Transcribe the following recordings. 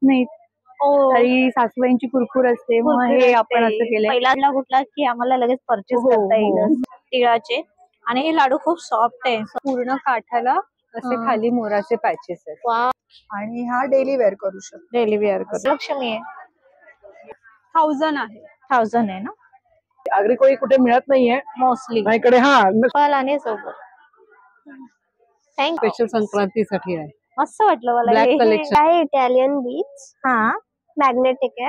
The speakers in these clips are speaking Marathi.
नाहीत तरी सासूबाईंची कुरकुर असते, मग हे आपण असं केलंय. पहिला कुठला की आम्हाला लगेच परचेस करता येईल तिळाचे. आणि हे लाडू खूप सॉफ्ट आहे, पूर्ण काठाला असे खाली मोराचे पॅचेस आहेत. आणि हा डेली वेअर करू शकतो. डेली वेअर करू. लक्ष्मी आहे 1000 आहे. 1000 आहे ना. आगरी कोळी कुठे मिळत नाहीये मोस्टली माझ्याकडे. आणि सोबत थँक्यू. स्पेशल संक्रांतीसाठी आहे. मस्त वाटलं मला. ब्लॅक कलेक्शन आहे इटालियन बीच. मैग्नेटिक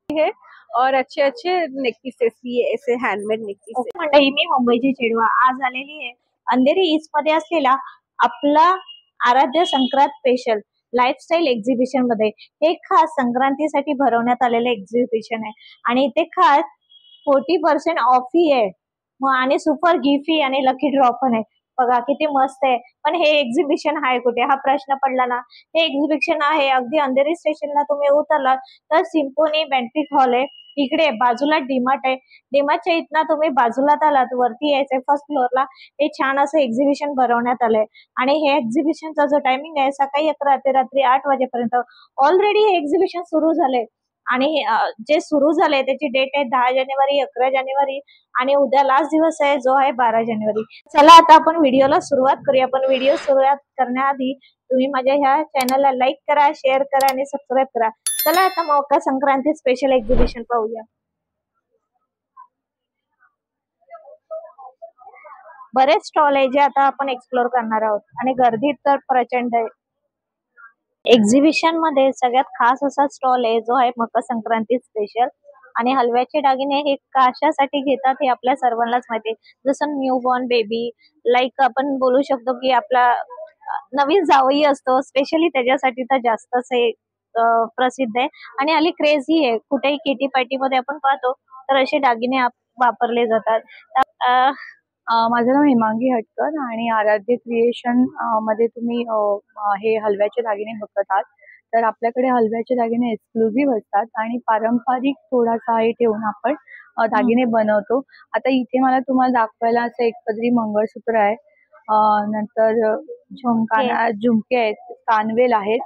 है और अच्छे अच्छे नेकपीसेस, ये ऐसे हैंडमेड नेकपीसेस. मंडळी, मी मुंबईची चिडवा आज आलेली आहे अंधेरी ईस्ट मध्ये असलेला आपला आराध्य संक्रांत स्पेशल लाईफस्टाईल एक्झिबिशन मध्ये. हे खास संक्रांतीसाठी भरवण्यात आलेलं एक्झिबिशन आहे आणि इथे खास 40% ऑफ ही आहे आणि सुपर गिफ्ट आणि लकी ड्रॉ पण आहे. बघा किती मस्त आहे. पण हे एक्झिबिशन आहे कुठे हा प्रश्न पडला ना. हे एक्झिबिशन आहे अगदी अंधेरी स्टेशनला तुम्ही उतरला तर सिम्फोनी बँक्वेट हॉल आहे, इकडे बाजूला डीमार्ट आहे. डीमार्टच्या इथनं तुम्ही बाजूला आलात वरती यायचंय फर्स्ट फ्लोअरला. हे छान असं एक्झिबिशन भरवण्यात आलंय आणि हे एक्झिबिशनचा जो टायमिंग आहे सकाळी 11 ते रात्री 8 वाजेपर्यंत. ऑलरेडी हे एक्झिबिशन सुरू झाले आणि जे सुरू झाले त्याची डेट आहे 10 जानेवारी 11 जानेवारी आणि उद्या लास्ट दिवस आहे जो आहे 12 जानेवारी. चला आता आपण व्हिडिओला सुरुवात करूया. पण व्हिडिओ सुरुवात करण्याआधी तुम्ही माझ्या ह्या चॅनलला लाईक करा, शेअर करा आणि सबस्क्राईब करा. चला आता मकर संक्रांती स्पेशल एक्झिबिशन पाहूया. बरेच स्टॉल आहे जे आता आपण एक्सप्लोर करणार आहोत आणि गर्दी तर प्रचंड आहे. एक्झिबिशन मध्ये सगळ्यात खास असा स्टॉल आहे जो आहे मकर संक्रांती स्पेशल. आणि हलव्याचे दागिने हे कशासाठी घेतात हे आपल्या सर्वांनाच माहिती आहे. जसं न्यू बॉर्न बेबी, लाईक आपण बोलू शकतो की आपला नवीन जावई असतो स्पेशली त्याच्यासाठी तर जास्तच हे प्रसिद्ध आहे. आणि हल्ली क्रेज ही आहे, कुठेही किटी पार्टी मध्ये आपण पाहतो तर असे दागिने वापरले जातात. माझं नाव हेमांगी हटकर आणि आराध्य क्रिएशन मध्ये तुम्ही हे हलव्याचे दागिने बघत आहात. तर आपल्याकडे हलव्याचे दागिने एक्सक्लुझिव्ह असतात आणि पारंपरिक थोडासा हे ठेवून आपण दागिने बनवतो. आता इथे मला तुम्हाला दाखवायला असं एक पदरी मंगळसूत्र आहे, नंतर झुमके आहेत, कानवेल आहेत.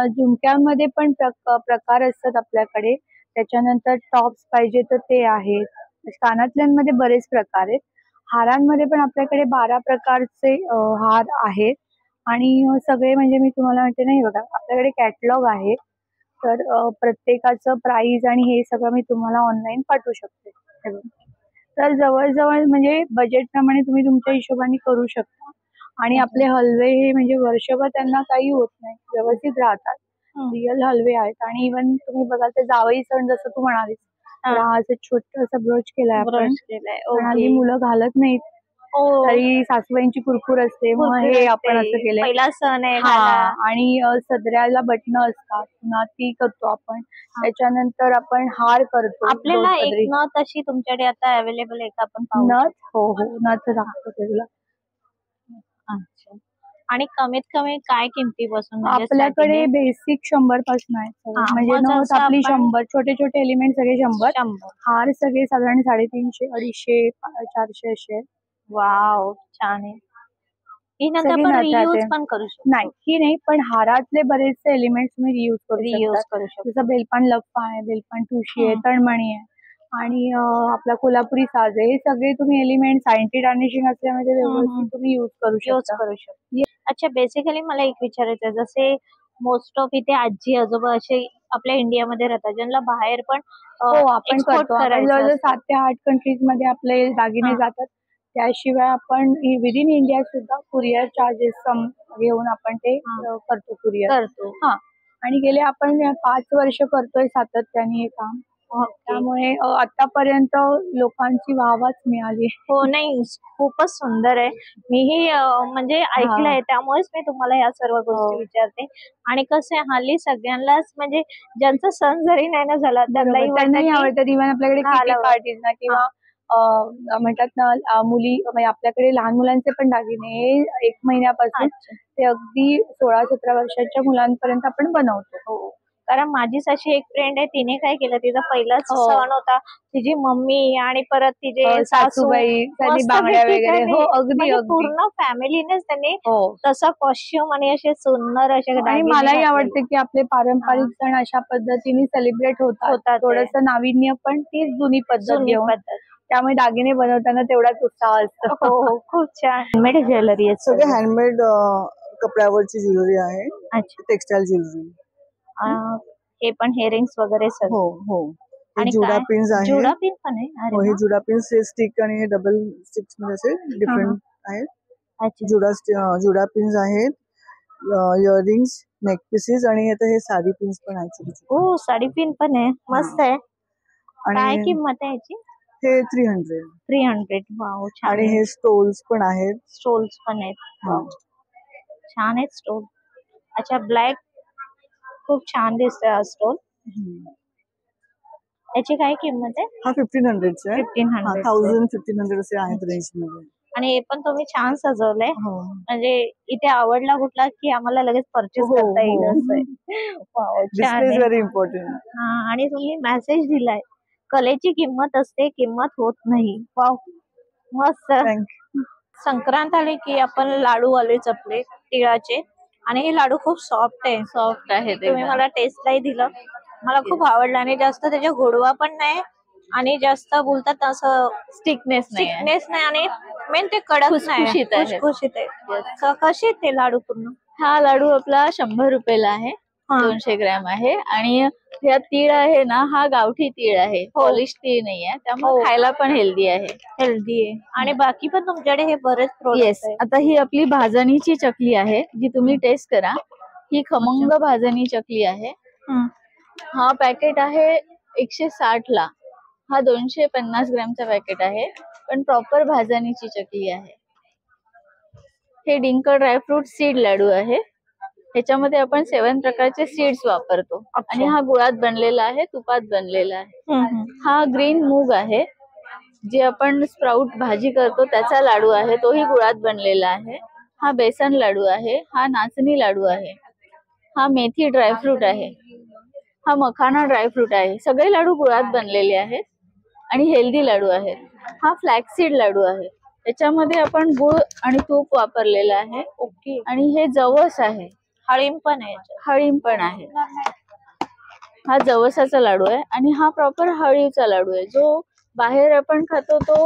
झुमक्यामध्ये पण प्रकार असतात आपल्याकडे. त्याच्यानंतर टॉप्स पाहिजे तर ते आहेत. कानातल्यांमध्ये बरेच प्रकार आहेत. हारांमध्ये पण आपल्याकडे 12 प्रकारचे हार आहेत आणि सगळे म्हणजे मी तुम्हाला म्हणते नाही बघा आपल्याकडे कॅटलॉग आहे. तर प्रत्येकाचं प्राइस आणि हे सगळं मी तुम्हाला ऑनलाईन पाठवू शकते. तर जवळजवळ म्हणजे बजेट प्रमाणे तुम्ही तुमच्या हिशोबाने करू शकता. आणि आपले हलवे हे म्हणजे वर्षभर त्यांना काही होत नाही, व्यवस्थित राहतात. रिअल हलवे आहेत. आणि इव्हन तुम्ही बघाल तर जावई सण जसं तू म्हणालीस असं छोटं असं ब्रोच केलाय आपण. हल्ली मुलं घालत नाहीत तरी सासूबाईंची कुरकुर असते, मग हे आपण असं केलंय. पहिला सण आहे आणि सदऱ्याला बटन असतात पुन्हा ती करतो आपण. त्याच्यानंतर आपण हार करतो. आपल्याला एक नथ अशी तुमच्याकडे आता अवेलेबल आहे का? आपण नथ हो नथ दाखवते तुला. अच्छा. आणि कमीत कमी काय किमतीपासून? आपल्याकडे बेसिक 100 पासून आहे. म्हणजे नथ आपली 100, छोटे छोटे एलिमेंट सगळे 100. हार सगळे साधारण 350, 250, 400 असे. वाव, छान आहे. ही नंतर आपण रियूज पण करू शकतो. नाही ही नाही, पण हारातले बरेचसे एलिमेंट तुम्ही रियूज करू शकता. जसं बेलपान लप्पा आहे, बेलपान ठुशी आहे, तळमणी आहे आणि आपला कोल्हापुरी साज आहे. हे सगळे तुम्ही एलिमेंट्स अँटी टार्निशिंग असल्यामध्ये व्यवस्थित तुम्ही यूज करू शकता. अच्छा, बेसिकली मला एक विचारायचं आहे, जसे मोस्ट ऑफ इथे आजी आजोबा असे आपल्या इंडियामध्ये राहतात ज्यांना बाहेर पण आपण करतो. जवळजवळ 7 ते 8 कंट्रीज मध्ये आपले दागिने जातात. त्याशिवाय आपण विदिन इंडिया सुद्धा कुरिअर चार्जेस घेऊन आपण ते करतो, कुरिअर करतो. आणि गेले आपण 5 वर्ष करतोय सातत्याने हे काम. त्यामुळे आतापर्यंत लोकांची वाहवाच मिळाली. हो, नाही खूपच सुंदर आहे. मीही म्हणजे ऐकलंय, त्यामुळेच मी तुम्हाला ह्या सर्व गोष्टी विचारते. आणि कसं आहे हल्ली सगळ्यांनाच म्हणजे ज्यांचा सण जरी नाही ना झाला त्यांनाही आवडतात. इव्हन आपल्याकडे पार्टीज ना किंवा म्हणतात ना मुली म्हणजे आपल्याकडे लहान मुलांचे पण दागिने 1 महिन्यापासून ते अगदी 16-17 वर्षाच्या मुलांपर्यंत आपण बनवतो. कारण माझीच अशी एक फ्रेंड आहे, तिने काय केलं, तिचा पहिलाच हो. सण होता, तिची मम्मी आणि परत तिचे सासू सासूबाई त्यांनी मस्तपैकी बांगड्या वगैरे त्यांनी हो अगदी म्हणजे अगदी पूर्ण फॅमिलीनेच त्यांनी हो. तसा कॉस्ट्युम आणि असे सुंदर असे आणि दागिने मलाही घातलेले आवडते की आपले पारंपरिक सण अशा पद्धतीने सेलिब्रेट होतात. होतात ते. थोडस नाविन्य पण तीच जुनी पद्धत जुनी घेऊन पद्धत. त्यामुळे दागिने बनवताना तेवढाच उत्साह असतो. हो हो, खूप छान हँडमेड ज्वेलरी आहे सगळे सगळं. हँडमेड कपड्यावरची ज्वेलरी आहे, अच्छा. Textile jewellery. हे पण हेरिंग्स वगैरे हो सगळं. हो. हे आणि जुडा काय पिन्स आहे. जुडा पिन पण आहे. हो, अरे हे वा. जुडा पिन्स हे स्टिक आणि हे डबल स्टिक्स मध्ये असे डिफरंट आहेत. अच्छा. जुडा पिन्स आहेत, इयरिंग्स, नेक पीसेस आणि आता हे साडी पिन्स पण आहेत छोटे छोटे. हो, साडी पिन पण आहे, मस्त आहे. काय आणि किंमत आहे याची? हे 300 300. वाव, छान आणि आहे. हे स्टोल्स पण आहेत. स्टोल्स पण आहेत. हा. वाव, छान आहेत स्टोल. अच्छा, ब्लॅक खूप छान दिसतोय हा स्टोल. याची काय किंमत आहे? हा 1500 चा आहे. 1500. 1000-1500 असे आहेत रेंज मध्ये. आणि हे पण तुम्ही छान सजवलंय, हो म्हणजे इथे आवडला कुठला की आम्हाला लगेच परचेस हो, करता येईल हो. असं आहे. वाव, छान डिस्प्ले इज आहे. Very important. हा, आणि तुम्ही मेसेज दिलाय, कलेची किंमत असते, किंमत होत नाही. वाव, मस्त. थँक्यू. संक्रांत आली की आपण लाडू आलेच आपले तिळाचे, आणि हे लाडू खूप सॉफ्ट आहे. सॉफ्ट आहे तुम्ही मला टेस्टलाही दिलं, मला खूप आवडलं. आणि जास्त त्याच्या गोडवा पण नाही, आणि जास्त बोलतात असं स्टिकनेस थिकनेस नाही, आणि मेन ते कडक नाही, खुसखुशीत आहे. खुसखुशीत आहे. कसे आहेत ते लाडू पूर्ण? हा लाडू आपला 100 रुपयाला आहे. हा. 200 ग्रॅम आहे. आणि ह्या तीळ आहे ना, हा गावठी तीळ आहे, पॉलिश तीळ नाही आहे, त्यामुळे खायला पण हेल्दी आहे. हेल्दी आहे. आणि बाकी पण तुमच्याकडे हे बरेच प्रोडक्ट आहेत. आता ही आपली भाजणीची चकली आहे, जी तुम्ही टेस्ट करा. ही खमंग भाजणी चकली आहे. हा पॅकेट आहे 160 ला. हा 250 ग्रॅमचा पॅकेट आहे, पण प्रॉपर भाजणीची चकली आहे. हे डिंक ड्रायफ्रूट सीड लाडू आहे. ह्याच्यामध्ये आपण 7 प्रकारचे सीड्स वापरतो. आणि हा गुळात बनलेला आहे, तुपात बनलेला आहे. हा ग्रीन मूग आहे, जे आपण स्प्राउट भाजी करतो त्याचा लाडू आहे, तोही गुळात बनलेला आहे. हा बेसन लाडू आहे. हा नाचणी लाडू आहे. हा मेथी ड्रायफ्रूट आहे. हा मखाना ड्रायफ्रूट आहे. सगळे लाडू गुळात बनलेले आहेत आणि हेल्दी लाडू आहेत. हा फ्लॅक्सीड लाडू आहे, त्याच्यामध्ये आपण गुळ आणि तूप वापरलेलं आहे. ओके. आणि हे जवस आहे, हळीम पण आहे. हळीम पण आहे. हा जवसाचा लाडू आहे. आणि हा प्रॉपर हळीवचा लाडू आहे, जो बाहेर आपण खातो तो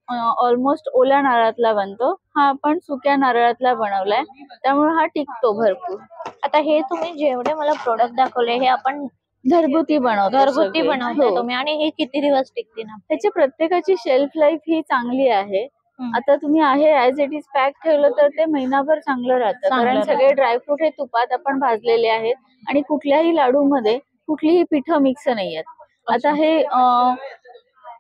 ऑलमोस्ट ओल्या नारळातला बनतो. हा आपण सुक्या नारळातला बनवलाय, त्यामुळे हा टिकतो भरपूर. आता हे तुम्ही जेवढे मला प्रोडक्ट दाखवले, हे आपण घरगुती बनवताय बनवताय तुम्ही, आणि हे किती दिवस टिकतील? त्याची प्रत्येकाची शेल्फ लाईफ ही चांगली आहे. आता तुम्ही आहे ऍज इट इज पॅक ठेवलं तर ते महिनाभर चांगलं राहतं, कारण सगळे ड्रायफ्रूट हे तुपात आपण भाजलेले आहेत, आणि कुठल्याही लाडू मध्ये कुठलीही पिठं मिक्स नाही आहेत. आता हे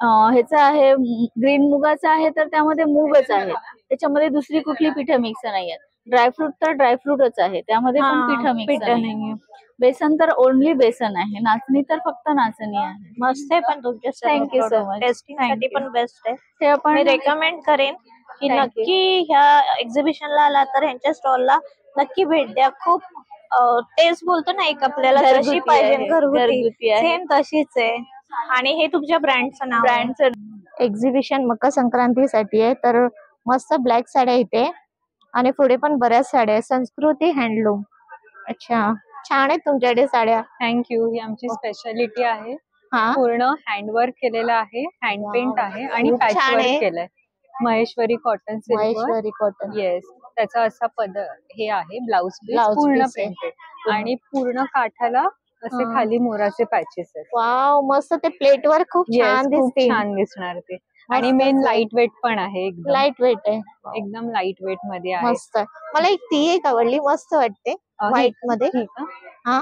ह्याचं आहे, ग्रीन मुगाचं आहे, तर त्यामध्ये मूगच आहे, त्याच्यामध्ये दुसरी कुठली पिठं मिक्स नाही आहेत. ड्रायफ्रूट तर ड्रायफ्रूटच आहे, त्यामध्ये पण पिठं मिक्स नाही. बेसन तर ओनली बेसन आहे. नाचणी तर फक्त नाचणी आहे. मस्त आहे. पण तुमच्या थँक्यू सो मच. टेस्टिंग साठी पण बेस्ट आहे. हे आपण मी रेकमेंड करेन की नक्की ह्या एक्झिबिशनला आला तर ह्यांच्या स्टॉलला नक्की भेट द्या. खूप टेस्ट बोलतो ना एक आपल्याला जशी पाहिजे घरगुती, सेम तशीच आहे. आणि हे तुमच्या ब्रँडचं नाव? एक्झिबिशन मकर संक्रांतीसाठी आहे, तर मस्त ब्लॅक साड्या इथे, आणि पुढे पण बऱ्याच साड्या. संस्कृती हँडलूम. अच्छा, छान आहेत तुमच्याकडे साड्या. थँक्यू. ही आमची स्पेशालिटी आहे. हा, पूर्ण हँडवर्क केलेलं आहे, हँड पेंट आहे, आणि खूप छान आहे. पॅचवर्क केलंय. Maheshwari cotton silk. Maheshwari cotton. Yes, त्याचा असा हे आहे ब्लाउज पीस पूर्ण पेंटेड, आणि पूर्ण काठाला असे खाली मोराचे पॅचेस आहेत. वाव, मस्त. ते प्लेट वर खूप छान दिसते. छान दिसणार ते. आणि मेन लाईट वेट पण आहे, एकदम लाईट वेट आहे, एकदम लाईट वेट मध्ये आहे. मस्त. मला एक ती एक आवडली, मस्त वाटते व्हाईट मध्ये. हा,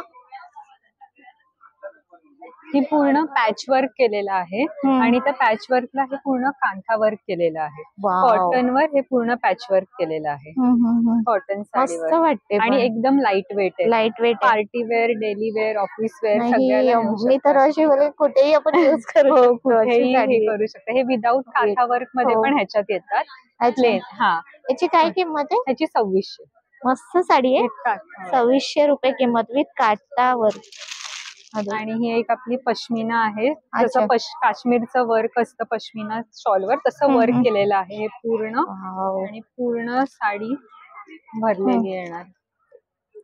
ही पूर्ण पॅचवर्क केलेलं आहे, आणि त्या पॅचवर्कला हे पूर्ण कांथा वर्क केलेलं आहे. कॉटन वर हे पूर्ण पॅचवर्क केलेलं आहे, कॉटन साडीवर. मस्त वाटते, आणि एकदम लाईट वेट आहे. Light weight. Party wear, daily wear, office wear सगळ्याला मी तर अशी बोले कुठेही आपण यूज करू शकतो. कुठेही हे करू शकता. हे विदाऊट कांथा वर्क मध्ये पण ह्याच्यात येतात. प्लेन. हा, याची काय किंमत आहे? ह्याची 2600. मस्त साडी आहे. With काठ. 2600 रुपये किंमत विथ काठावर. आणि ही एक आपली पश्मिना आहे. अच्छा. जसं काश्मीरचं वर्क असतं पश्मिना शॉलवर तसं वर्क केलेलं आहे हे पूर्ण. वाव. आणि पूर्ण साडी भरलेली येणार.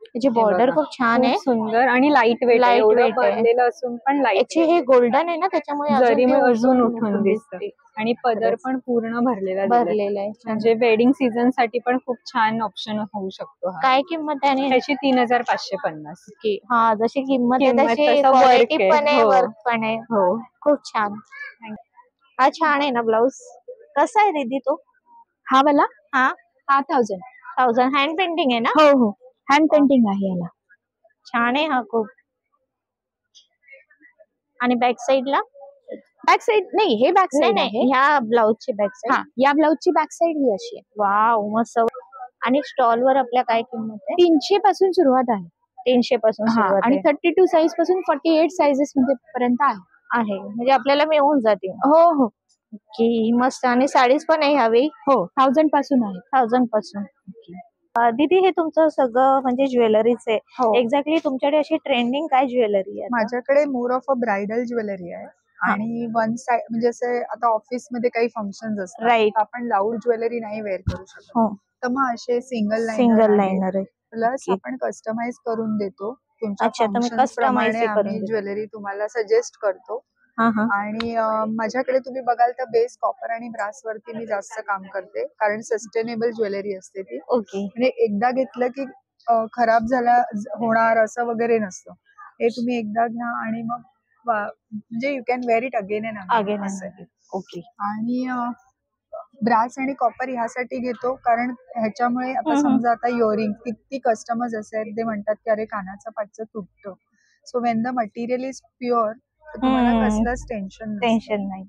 त्याची हे बॉर्डर बघा. खूप छान आहे. खूप सुंदर आणि लाईट वेट आहे. Light एवढं weight आहे. भरलेलं असून पण लाईट याची हे गोल्डन आहे ना त्याच्यामुळे जरी ते अजून उठून दिसतं. दिसते. आणि पदर खरंच. पण पूर्ण भरलेला दिलाय. भरलेलं आहे. म्हणजे वेडिंग सीझन साठी पण खूप छान ऑप्शन होऊ शकतो हा. काय किंमत आहे आणि त्याची 3550. हा जशी किंमत आहे किंमत तशी तसं क्वालिटी work आहे. पण आहे हो. वर्क पण आहे. हो. खूप छान. हा छान आहे ना ब्लाऊज. कसा आहे दीदी तो? हा वाला हा 1000 हँड पेंटिंग आहे ना? हो हो हँड पेंटिंग आहे याला. छान आहे हा खूप. आणि बॅक साइडला बॅक साइड नाही, हे बॅक नाही साइड नाही आहे. ह्या ब्लाऊजची बॅक साइड. हा या ब्लाऊजची बॅक साइड ही अशी आहे. वाव मस्त. आणि स्टॉल वर आपल्या काय किंमत आहे? 300 पासून सुरुवात आहे. 300 पासून हा सुरुवात आणि आहे. 32 साईज पासून 48 साईजेस पर्यंत आहे. म्हणजे आपल्याला मिळून जातील. हो हो की मस्त. आणि साडीज पण आहे ह्यावेळी हो 1000 पासून आहे. 1000 पासून. दीदी हे तुमचं सगळं म्हणजे ज्वेलरीच आहे. हो. एक्झॅक्टली तुमच्याकडे अशी ट्रेंडिंग काय ज्वेलरी आहे आता? माझ्याकडे more of a bridal jewellery आहे. आणि वन साइड म्हणजे असे आता ऑफिस मध्ये काही फंक्शन असतात Right. तर आपण लाऊड ज्वेलरी नाही वेअर करू शकत. हो. तर मग असे सिंगल लाईनर आहे. Plus Okay. आपण कस्टमाइज करून देतो. तुमच्या अच्छा, तुम्ही functions customize प्रमाणे हे करून आम्ही देता. ज्वेलरी तुम्हाला सजेस्ट करतो. हा हा. आणि माझ्याकडे तुम्ही बघाल तर बेस कॉपर आणि ब्रास वरती मी जास्त काम करते कारण सस्टेनेबल ज्वेलरी असते ती. ओके. म्हणजे एकदा घेतलं की खराब होणार असं वगैरे नसतं. हे तुम्ही एकदा घ्या आणि मग म्हणजे you can wear it again and again again. Okay. आणि ब्रास आणि कॉपर ह्यासाठी घेतो कारण ह्याच्यामुळे आता हम्म. समजा आता इयरिंग किती कस्टमर्स असे ते म्हणतात की अरे कानाचं पाठचं तुटतं. So when the material is pure तुम्हाला कसलंच टेन्शन नाही.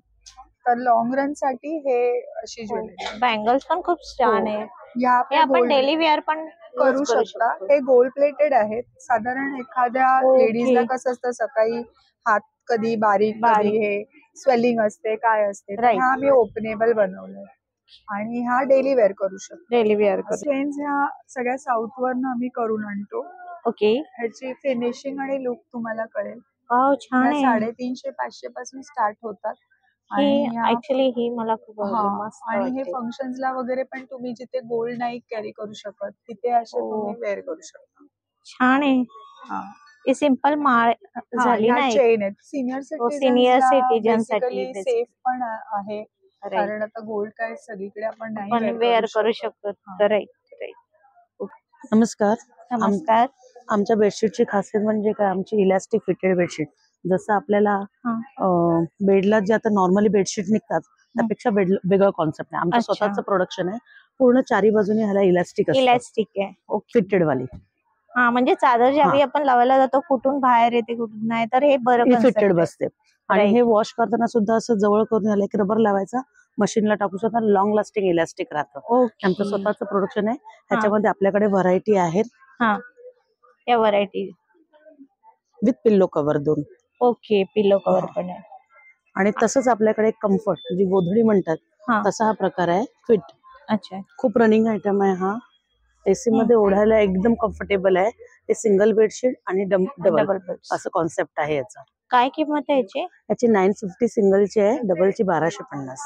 तर लॉंग रन साठी हे अशी ज्वेलरी बँगल्स पण खूप छान आहे. या हे आपण डेली वेअर पण करू शकता. हे गोल्ड प्लेटेड आहेत. साधारण एखाद्या Okay. लेडीजला कसं असतं सकाळी हात कधी बारीक हे स्वेलिंग असते काय असते तर Right. ह्या आम्ही ओपनेबल बनवलंय आणि हा डेली वेअर करू शकतो. डेली वेअर करू. चेन्स ह्या सगळ्या साऊथ वरनं आम्ही करून आणतो. ओके. ह्याची फिनिशिंग आणि लुक तुम्हाला कळेल. वाव छान आहे. 350-500 पासून स्टार्ट होतात. आणि ऍक्च्युली ही मला खूप आवडली. मस्त आणि हे वाटते. फंक्शन्सला वगैरे पण तुम्ही जिथे गोल्ड नाही कॅरी करू शकत तिथे असे तुम्ही वेअर करू शकता. छान आहे. ही सिंपल माळ झाली ना एक. चेन आहेत. सिनियर सिटिझन साठी सेफ पण आहे कारण आता गोल्ड काय सगळीकडे आपण पण नाही वेअर करू शकतो. नमस्कार. नमस्कार. आमच्या बेडशीटची खासियत म्हणजे काय आमची इलास्टिक फिटेड बेडशीट. जसं आपल्याला बेडला जे आता नॉर्मली बेडशीट निघतात त्यापेक्षा वेगळं कॉन्सेप्ट आहे. आमचं स्वतःचं प्रोडक्शन आहे. पूर्ण चारी बाजूने ह्याला इलास्टिक आहे. फिटेड वाली. हा म्हणजे चादर ज्यावेळी आपण लावायला जातो कुठून बाहेर येते कुठून नाही तर हे बरं फिटेड बसते. आणि हे वॉश करताना सुद्धा असं जवळ करून ह्याला एक रबर लावायचा मशीनला टाकू शकता. लॉंग लास्टिंग इलास्टिक राहतं. आमचं स्वतःचं प्रोडक्शन आहे. ह्याच्यामध्ये आपल्याकडे व्हरायटी आहेत. या variety with pillow cover 2. Okay. Pillow cover पण आहे. आणि तसंच आपल्याकडे कम्फर्ट जी गोधडी म्हणतात तसा हा प्रकार आहे फिट. अच्छा. खूप रनिंग आयटम आहे हा. एसी मध्ये ओढायला एकदम कम्फर्टेबल आहे. हे सिंगल बेडशीट आणि डबल असं कॉन्सेप्ट आहे याचा. काय किंमत आहे याची? याची 950 सिंगलची आहे. डबलची 1250.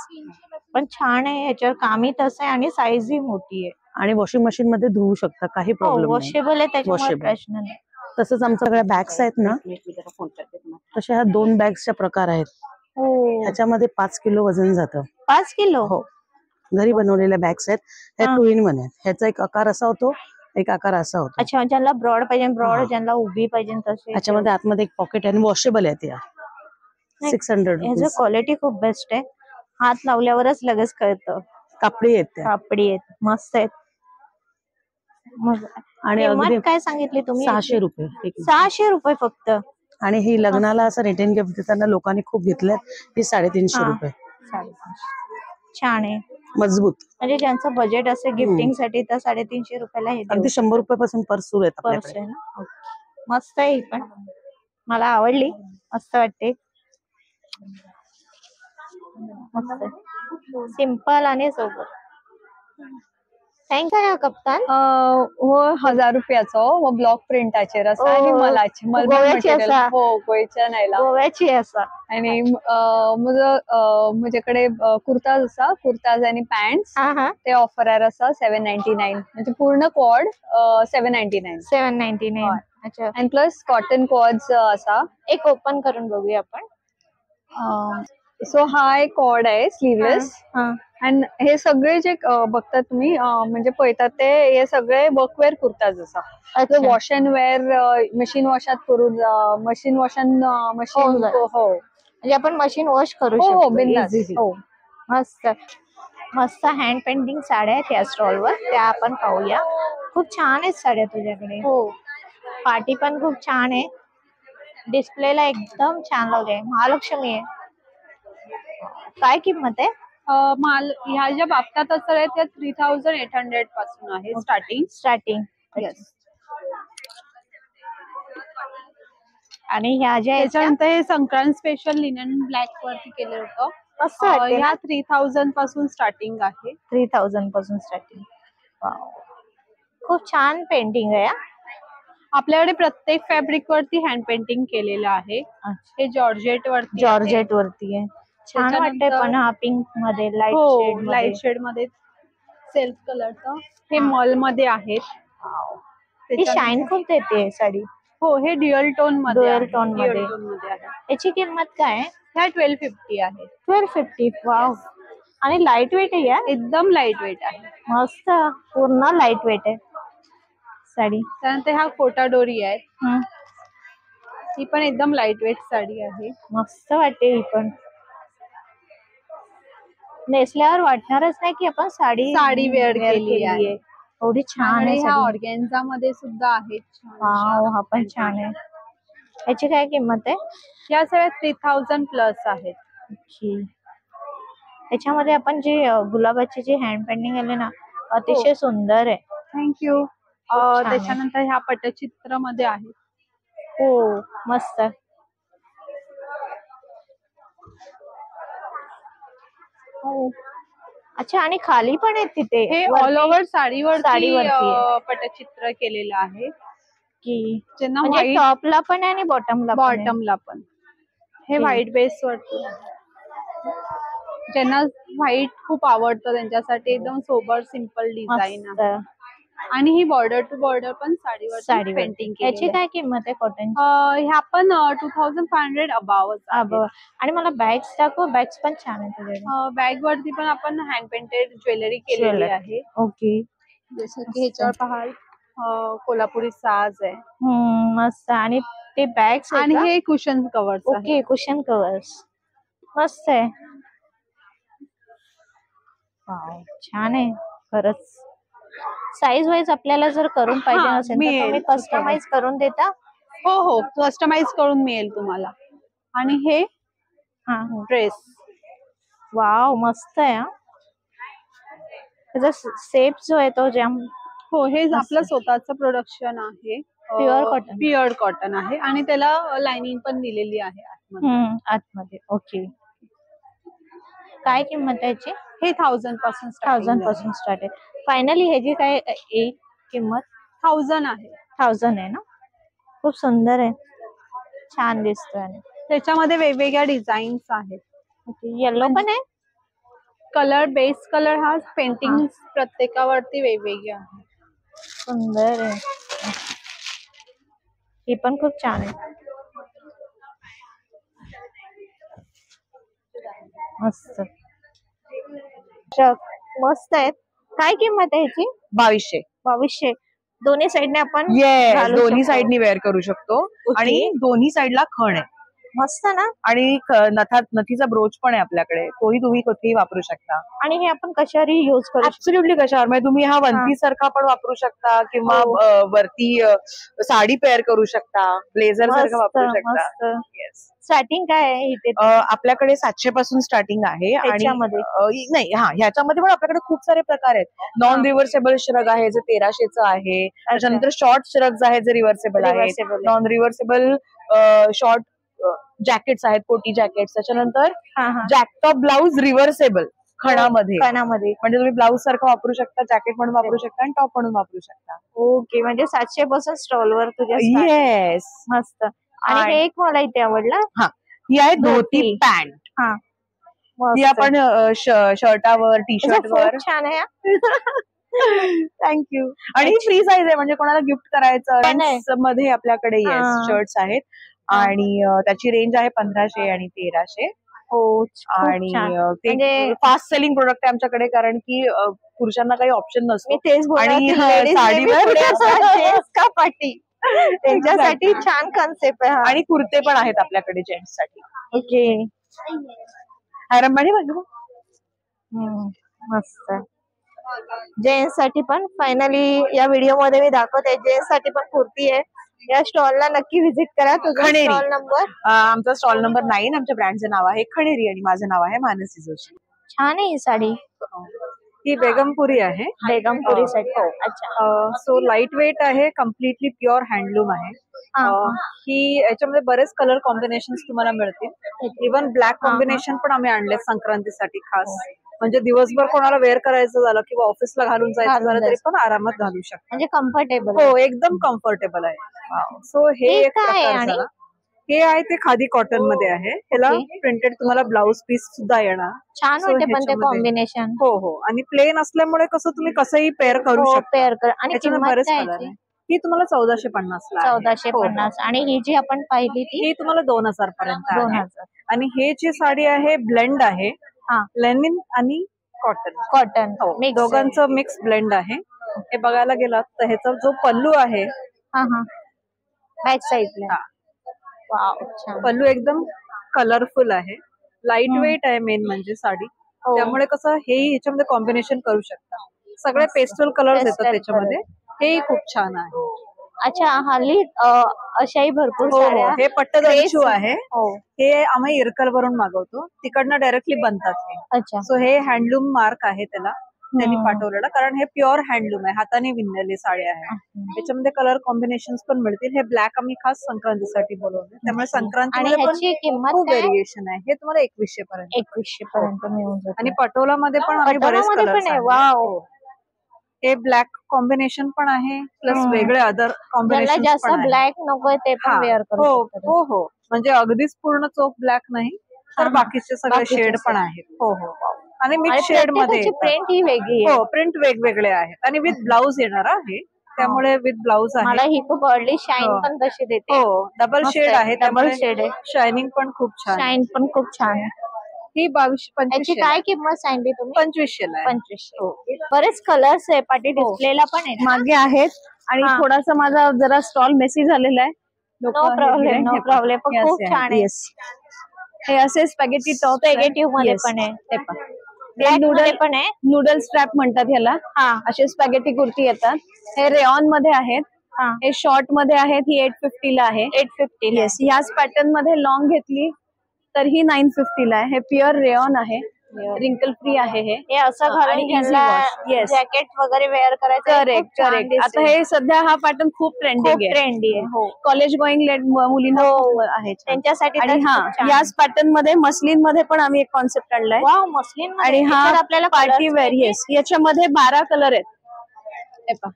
पण छान आहे. याच्यावर कामही तसं आहे आणि साईज ही मोठी आहे. आणि वॉशिंग मशीन मध्ये धुवू शकता काही प्रॉब्लेम नाही. वॉशेबल आहे त्याच्यामुळे प्रश्न नाही. तसंच आमच्या सगळ्या बॅग्स आहेत ना तशा ह्या 2 बॅग्सच्या प्रकार आहेत. ह्याच्यामध्ये 5 किलो वजन जातं. 5 किलो? हो. घरी बनवलेल्या बॅग्स आहेत. ह्या 2 in 1 आहेत. ह्याचा एक आकार असा होतो एक आकार असा होतो. अच्छा. ज्यांना ब्रॉड पाहिजे ब्रॉड ज्यांना उभी पाहिजे तसे. ह्याच्यामध्ये आतमध्ये एक पॉकेट आहे. वॉशेबल आहे. त्या 600 याची क्वालिटी खूप बेस्ट आहे. हात लावल्यावरच लगेच कळतं. कापडी आहेत त्या. कापडी आहेत. मस्त आहेत. आणि किंमत काय सांगितली तुम्ही? 600 रुपये. 600 रुपये फक्त. आणि ही लग्नाला असं रिटर्न गिफ्ट देताना लोकांनी खूप घेतलंय. ही 350 रुपये. छान आहे. मजबूत. म्हणजे ज्यांचं बजेट असेल गिफ्टिंग साठी तर 350 रुपयाला हे अगदी 100 रुपयापासून पर्स सुरू आहेत पर्स आहे ना. मस्त आहे. पण मला आवडली. मस्त वाटते. मस्त सिंपल आणि सोबर. थँक यू कप्तान. हो 1000 रुपयाचो हो ब्लॉक प्रिंटाचेर आसा आनी ओ, मलाची मलमल गोव्याची मटेरियल आसा. हो गोंयच्या नायला गोव्याची आसा. आणि म्हजे कडेन कुर्ताज आसा कुर्ताज आनी पॅन्ट्स हा हा. ते ऑफरार आसा 799 म्हणजे पूर्ण कॉड 799 799. अच्छा, आणि प्लस कॉटन कॉड्स आसा. एक ओपन करून बघूया आपण. सो हा एक कॉड आहे स्लीवलेस हा. आणि हे सगळे जे बघतात तुम्ही म्हणजे पळयतात ते हे सगळे वर्कवेअर कुर्ताज आसा. अच्छा. वॉश अँड वेअर मशीन वॉशात करून मशीन वॉशान मशीन हो म्हणजे आपण मशीन वॉश करू हो शकतो बिंदास easily. हो. मस्त मस्त हँड पेंटिंग साड्या आहेत या स्टॉलवर, त्या आपण पाहूया. खूप छान आहेत साड्या तुझ्याकडे. हो पार्टी पण खूप छान आहे. डिस्प्लेला एकदम छान लावले. महालक्ष्मी आहे. काय किंमत आहे? माल ह्या ज्या बाबतात असतात त्या 3800 पासून आहे स्टार्टिंग. येस. आणि ह्या ज्या आहेत त्या त्याच्यानंतर हे संक्रांत स्पेशल लिनन ब्लॅक वरती केलं होतं. मस्त वाटते ना? ह्या 3000 पासून स्टार्टिंग आहे. 3000 पासून स्टार्टिंग. खूप छान पेंटिंग आहे. आपल्याकडे प्रत्येक फॅब्रिक वरती हँड पेंटिंग केलेलं आहे. हे जॉर्जेट वरती आहे. जॉर्जेट वरती आहे. छान वाटतंय पण हा पिंक मध्ये लाईट शेड मध्ये. लाईट शेड मध्ये सेल्फ कलरचं हे मॉल मध्ये आहेत. ही शाईन खूप देते साडी. हो हे ड्युअल टोन मध्ये ड्युअल आहे. टोन मध्ये. ड्युअल टोन मध्ये आहे. याची किंमत काय आहे? ह्या 1250 आहे. 1250. वाव. आणि लाईट वेट आहे या. एकदम लाईट वेट आहे. मस्त पूर्ण लाईट वेट आहे साडी. त्यानंतर ह्या कोटा डोरी आहे. ही पण एकदम लाईट वेट साडी आहे. मस्त वाटते ही पण. नेसल्यावर वाटणारच नाही की आपण साडी वेअर केली आहे. एवढी छान आहे. ह्या ऑर्गेन्झा मध्ये सुद्धा आहेत. वाव, हा पण छान आहे. याची काय किंमत आहे? या सगळ्या 3000 प्लस आहेत. याच्यामध्ये आपण जे गुलाबाची जी हँड पेंटिंग आले ना, अतिशय सुंदर आहे. थँक्यू. त्याच्यानंतर ह्या पटचित्र मध्ये आहे. हो मस्त. अच्छा, आणि खाली पण आहेत तिथे. हे ऑल ओव्हर साडीवरती पटचित्र केलेलं आहे की ज्यांना म्हणजे टॉपला पण आहे आणि बॉटमला पण. हे व्हाईट बेस वरती ज्यांना व्हाईट खूप आवडतं त्यांच्यासाठी एकदम सोबर सिंपल डिझाईन आहे. आणि ही बॉर्डर टू बॉर्डर पण साडीवर पेंटिंग केली. याची काय किंमत आहे कॉटन? ह्या पण 2500 अबाव. आणि मला बॅग्स दाखव. बॅग्स पण छान आहे तुझ्याकडे. बॅग वरती पण आपण हँड पेंटेड ज्वेलरी केलेली आहे. ओके. जसं की ह्याच्यावर पहाल कोल्हापुरी साज आहे. मस्त. आणि ते बॅग्स आणि हे cushion covers. Okay, cushion covers मस्त आहे. छान आहे खरंच. साईज वाईज आपल्याला जर करून पाहिजे असेल तर तुम्ही कस्टमाइज करून देता? हो कस्टमाइज करून मिळेल तुम्हाला. आणि हे ड्रेस. वाव, मस्त आहे. त्याचा सेप जो आहे तो जाम. हो हे आपलं स्वतःचं प्रोडक्शन आहे. प्युअर कॉटन आहे आणि त्याला लाइनिंग पण दिलेली आहे आतमध्ये. ओके. काय किंमत आहे याची? हे 1000 पासून 1000 स्टार्ट आहे. फायनली ह्याची काय किंमत? 1000 आहे. 1000 आहे ना. खूप सुंदर आहे. छान दिसतोय. त्याच्यामध्ये वेगवेगळ्या डिझाईन्स आहेत. येलो पण आहे. कलर बेस कलर हा पेंटिंग प्रत्येकावरती वेगवेगळे आहे. सुंदर आहे. ही पण खूप छान आहे. मस्त मस्त आहेत. काय किंमत आहे ह्याची? 2200. 2200. दोन्ही साइडने आपण दोन्ही साइडनी वेअर करू शकतो. आणि दोन्ही साइडला खण आहे. मस्त ना. आणि नथीचा ब्रोच पण आहे आपल्याकडे. तोही तुम्ही कुठेही वापरू शकता. आणि हे आपण कशावरही युज करू शकतो. ऍब्सोल्युटली कशावर. म्हणजे तुम्ही हा वन पीस सारखा पण वापरू शकता किंवा वरती साडी पेअर करू शकता. ब्लेझर सारखं वापरू शकता. स्टार्टिंग काय आहे इथे? आपल्याकडे 700 पासून स्टार्टिंग आहे. आणि नाही ह्याच्यामध्ये पण आपल्याकडे खूप सारे प्रकार आहेत. नॉन रिव्हर्सेबल श्रग आहे जे 1300चं आहे. त्याच्यानंतर शॉर्ट श्रग्स आहेत जे रिव्हर्सेबल आहेत. नॉन रिव्हर्सेबल शॉर्ट जॅकेट्स आहेत, कोटी जॅकेट्स. त्याच्यानंतर जॅकटॉप ब्लाउज रिव्हर्सेबल खणामध्ये. खणामध्ये म्हणजे तुम्ही ब्लाऊज सारखं वापरू शकता, जॅकेट म्हणून वापरू शकता आणि टॉप म्हणून वापरू शकता. ओके, म्हणजे 700 पासून स्टॉलवर तुझ्या start. येस. मस्त. आणि हे एक मला इथे आवडलं. हा, ही आहे धोती धोती. पॅन्ट. हा, ही मस्त. आपण शर्टावर, टी त्याचा शर्टवर. खूप छान आहे. थँक्यू. आणि फ्री साईज आहे, म्हणजे कोणाला गिफ्ट करायचं पण आहे. मध्ये आपल्याकडे हा. शर्ट्स आहेत आणि त्याची रेंज आहे 1500 आणि 1300. हो, खूप आणि छान. ते म्हणजे फास्ट सेलिंग प्रोडक्ट आहे आमच्याकडे, कारण की पुरुषांना काही ऑप्शन मी नसतो. तेच बोलणार आणि की ladies साडीवर नेहमी पुढे असतात, gents का पाठी. त्यांच्यासाठी छान कन्सेप्ट आहे हा. आणि कुर्ते पण आहेत आपल्याकडे जेंट्स साठी. ओके, आरंभारी बघा. मस्त. जेंट्स साठी पण फायनली या व्हिडिओ मध्ये मी दाखवते, जेंट्स साठी पण कुर्ती आहे. या स्टॉलला नक्की व्हिजिट करा. तुझा खणेरी. Stall number? आमचा स्टॉल नंबर 9. आमच्या ब्रँडचं नाव आहे खणेरी आणि माझं नाव आहे मानसी जोशी. छान आहे ही साडी. ही बेगमपुरी आहे. बेगमपुरी साडी. अच्छा. सो लाईट वेट आहे, कम्प्लिटली प्युअर हँडलूम आहे. हा. ही याच्यामध्ये बरेच कलर कॉम्बिनेशन तुम्हाला मिळतील. इव्हन ब्लॅक कॉम्बिनेशन पण आम्ही आणले संक्रांतीसाठी खास. म्हणजे दिवसभर कोणाला वेअर करायचं झालं किंवा ऑफिसला घालून जायचं झालं तरी पण आरामात घालू शकतो. म्हणजे कम्फर्टेबल. हो, एकदम कम्फर्टेबल आहे. सो हे हे एक काय आहे प्रकार आणि? झाला. हे आहे ते खादी कॉटन मध्ये आहे. ह्याला प्रिंटेड तुम्हाला ब्लाउज पीस सुद्धा येणार. छान So वाटते पण ते ह्याच्यामध्ये- कॉम्बिनेशन. हो हो, आणि प्लेन असल्यामुळे कसं तुम्ही कसंही पेअर करू शकता. पेअर कर. आणि त्याच्यामध्ये किंमत बरेच काय कलर याची? आहे. ही तुम्हाला 1450 ला आहे. 1450. आणि ही जी आपण पाहिली ती ही तुम्हाला 2000 पर्यंत आहे. 2000. आणि हे जी साडी आहे ब्लेंड आहे. हा. लेनिन आणि कॉटन. Cotton mix. दोघांचं मिक्स ब्लेंड आहे. हे बघायला गेलात तर ह्याचा जो पल्लू आहे, हा हा, बॅक साइडला. वाव, छान. पल्लू एकदम कलरफुल आहे. लाईट वेट आहे मेन म्हणजे साडी. हो. त्यामुळे कसं हे ह्याच्यामध्ये कॉम्बिनेशन करू शकता. सगळे पेस्टल कलर्स येतात Pastel त्याच्यामध्ये. हेही खूप छान आहे. अच्छा, हल्ली अशाही भरपूर हो हो, साड्या. हे पट्टदंशू Dress. आहे. हो. हे आम्ही इरकल वरून मागवतो, तिकडनं डायरेक्टली बनतात हे. अच्छा. सो हे हँडलूम मार्क आहे त्याला, त्यांनी हम्म. पाठवलेलं, कारण हे प्युअर हँडलूम आहे, हाताने विणलेली साडी आहे. त्याच्यामध्ये कलर कॉम्बिनेशन पण मिळतील. हे ब्लॅक आम्ही खास संक्रांतीसाठी बोलवले, त्यामुळे आणि संक्रांतीमध्ये पण ह्याची किंमत खूप काय? व्हेरिएशन आहे. हे तुम्हाला 2100 पर्यंत. 2100 पर्यंत मिळून जाते. आणि पटोला मध्ये पण आम्ही बरेच पटोलामध्ये कलर्स पण आहे. आहे. वाव. हे ब्लॅक कॉम्बिनेशन पण आहे, प्लस हम्म. वेगळे अदर ज्यांना कॉम्बिनेशन जास्त पण आहे. ब्लॅक नकोय ते पण हा. वेअर हो करू शकतात. हो हो, म्हणजे अगदीच पूर्ण चोख ब्लॅक नाही, हा, तर हा. बाकीचे सगळे बाकीचे शेड पण shade. आहेत. हो हो, आणि आणि मिक्स शेड मध्ये प्रत्येकाची येतात. प्रिंट ही वेगळी आहे. हो, प्रिंट वेगवेगळे आहेत आणि विथ ब्लाऊज येणार आहे, त्यामुळे विथ ब्लाऊज मला आहे. ही खूप आवडली. शाईन हो. पण तशी देते. हो, डबल मस्त शेड आहे, डबल त्यामुळे शेड आहे. शायनिंग पण खूप छान आहे. शाईन पण खूप छान आहे. ही 2200-2500 याची काय किंमत सांगली तुम्ही? 2500 ला आहे. 2500. बरेच कलर्स आहे. पाठी हो. डिस्प्लेला पण आहे. मागे आहेत. आणि हा. थोडासा माझा जरा स्टॉल मेसी झालेला आहे. No problem, no problem. पण खूप छान आहे. येस, हे असे स्पॅगेटी टॉप Spaghetti मध्ये पण आहे. हे पहा. Black मध्ये नूडल पण आहे. नूडल स्ट्रॅप म्हणतात ह्याला. हा. असे स्पॅगेटी कुर्ती येतात. हे रेऑन मध्ये आहेत. हा. हे शॉर्ट मध्ये आहेत. ही 850 ला आहे. 850 येस, ह्याच पॅटर्न मध्ये लॉंग घेतली तर ही 950 ला आहे. हे प्युअर रेऑन आहे, रिंकल फ्री आहे. हे असं घालून आणि easy घ्यायला wash. Yes. जॅकेट वगैरे वेअर करायचं. Correct correct. आता हे सध्या हा पॅटर्न खूप ट्रेंडिंग आहे. ट्रेंडी आहे. हो. कॉलेज गोईंग मुलींना हो. खूप आहे छान. त्यांच्यासाठी आणि तर हा, खूप छान. याच पॅटर्न मध्ये मस्लिन मध्ये पण आम्ही एक कॉन्सेप्ट आणलाय. वाव, मस्लिन आणि हा आपल्याला पार्टी वेअर. येस, याच्यामध्ये 12 कलर आहेत. हे पहा,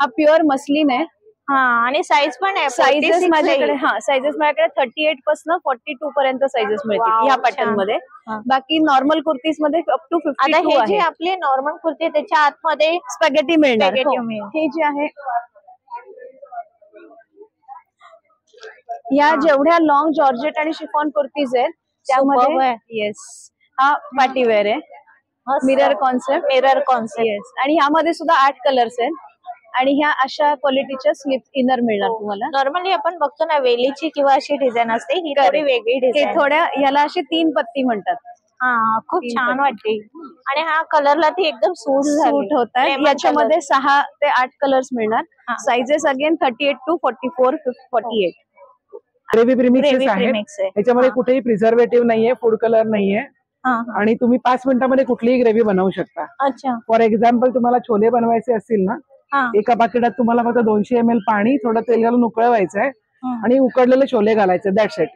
हा प्युअर मस्लिन आहे. हा, आणि साईज पण आहे. साइजेस 46 माझ्याकडे, आहे. हा साइजेस माझ्याकडे 38 पासून 42 पर्यंत साइजेस मिळतील Wow, या पॅटर्न छान. मध्ये. हा. बाकी नॉर्मल कुर्तीज मध्ये अप टू आता 52 हे जे आहे. आपले नॉर्मल कुर्ती आहे, त्याच्या आतमध्ये स्पॅगेटी मिळणार. Spaghetti हो. मिळेल. हे जे आहे, या जेवढ्या लॉंग जॉर्जेट आणि शिफॉन कुर्तीज आहेत Superb त्यामध्ये, आहे. येस, हा पार्टी वेअर आहे. Mirror concept. Mirror concept. Yes, आणि ह्यामध्ये सुद्धा 8 कलर्स आहेत. आणि ह्या अशा क्वालिटीच्या स्लिप इनर मिळणार तुम्हाला. नॉर्मली आपण बघतो ना वेलीची किंवा अशी डिझाईन असते, ही थोडी वेगळी हे डिझाईन. थोड्या, याला अशी 3 पत्ती म्हणतात. हा, खूप तीन छान पत्ती. वाटते. आणि हा कलरला ती एकदम सूट सूट होत आहे. Lemon याच्यामध्ये 6 ते 8 कलर्स मिळणार. हा. Sizes again 38 to 44, 48. Gravy premixes gravy आहेत. प्रीमिक्स आहे. याच्यामध्ये हा. कुठेही प्रिझर्वेटिव्ह नाहीये, फूड कलर नाहीये, हा, हा. आणि तुम्ही 5 मिनिटांमध्ये कुठलीही ग्रेव्ही बनवू शकता. अच्छा. फॉर एक्झाम्पल, तुम्हाला छोले बनवायचे असतील ना, हा. एका पाकिटात तुम्हाला फक्त 200 ml पाणी, थोडं तेल घालून उकळवायचं आहे हम्म. आणि उकडलेले छोले घालायचे. That's it.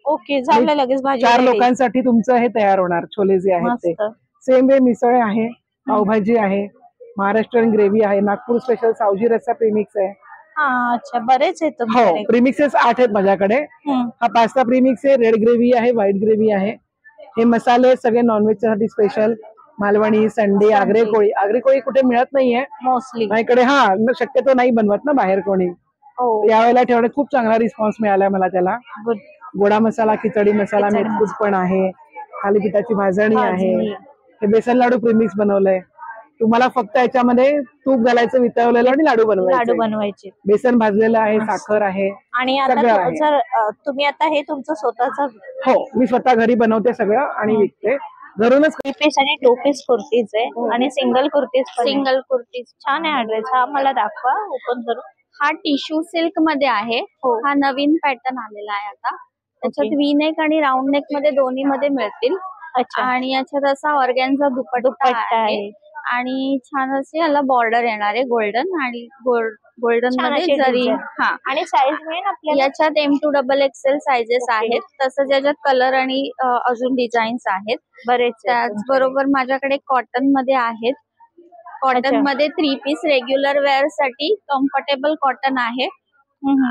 ओके, झालं लगेच भाजी चार ready. लोकांसाठी तुमचं हे तयार होणार छोले जे आहेत ते. मस्त. सेम वे मिसळ आहे, पावभाजी आहे, महाराष्ट्रीयन ग्रेव्ही आहे, नागपूर स्पेशल सावजी रस्सा प्रीमिक्स आहे. अच्छा बरेच आहेत हो, तुमच्याकडे. प्रीमिक्सेस 8 आहेत माझ्याकडे. हम्म. हा पास्ता प्रीमिक्स आहे, रेड ग्रेव्ही आहे, व्हाईट ग्रेव्ही आहे. हे मसाले सगळे नॉनव्हेज साठी स्पेशल, मालवणी, संडे, आगरी कोळी. आगरी कोळी कुठे मिळत नाहीये मोस्टली. माझ्याकडे. शक्यतो नाही बनवत ना बाहेर कोणी. यावेळेला ठेवण्यात खूप चांगला रिस्पॉन्स मिळालाय मला त्याला. गोडा मसाला, खिचडी मसाला, मेथकूट पण आहे, थालीपीठाची भाजणी आहे. हे बेसन लाडू प्रीमिक्स बनवलंय. तुम्हाला फक्त याच्यामध्ये तूप घालायचं, वितळवलेलं आणि लाडू बनवायचे. बेसन भाजलेलं आहे, साखर आहे. आणि आता जर तुम्ही आता हे तुमचं स्वतःचं. हो, मी स्वतः घरी बनवते सगळं आणि विकते घरूनच. 3 पीस आणि 2 पीस कुर्तीज आहे आणि सिंगल कुर्तीज. छान आहे ड्रेस. हा मला दाखवा ओपन करून. हा टिश्यू सिल्क मध्ये आहे. हा नवीन पॅटर्न आलेला आहे आता. त्याच्यात वी नेक आणि राऊंड नेक मध्ये दोन्ही मध्ये मिळतील. आणि याच्यात असा ऑर्गॅन्झा दुपट्टा आहे आणि छान असे याला बॉर्डर येणार आहे गोल्डन आणि गोल्डन मध्ये जरी. हा, आणि साईज मिळेल आपल्याला. याच्यात M2XXL साइजेस आहेत. तसंच याच्यात कलर आणि अजून डिझाईन्स आहेत बरेच. त्याचबरोबर माझ्याकडे कॉटन मध्ये आहेत. कॉटन मध्ये 3 पीस रेग्युलर वेअर साठी कम्फर्टेबल कॉटन आहे.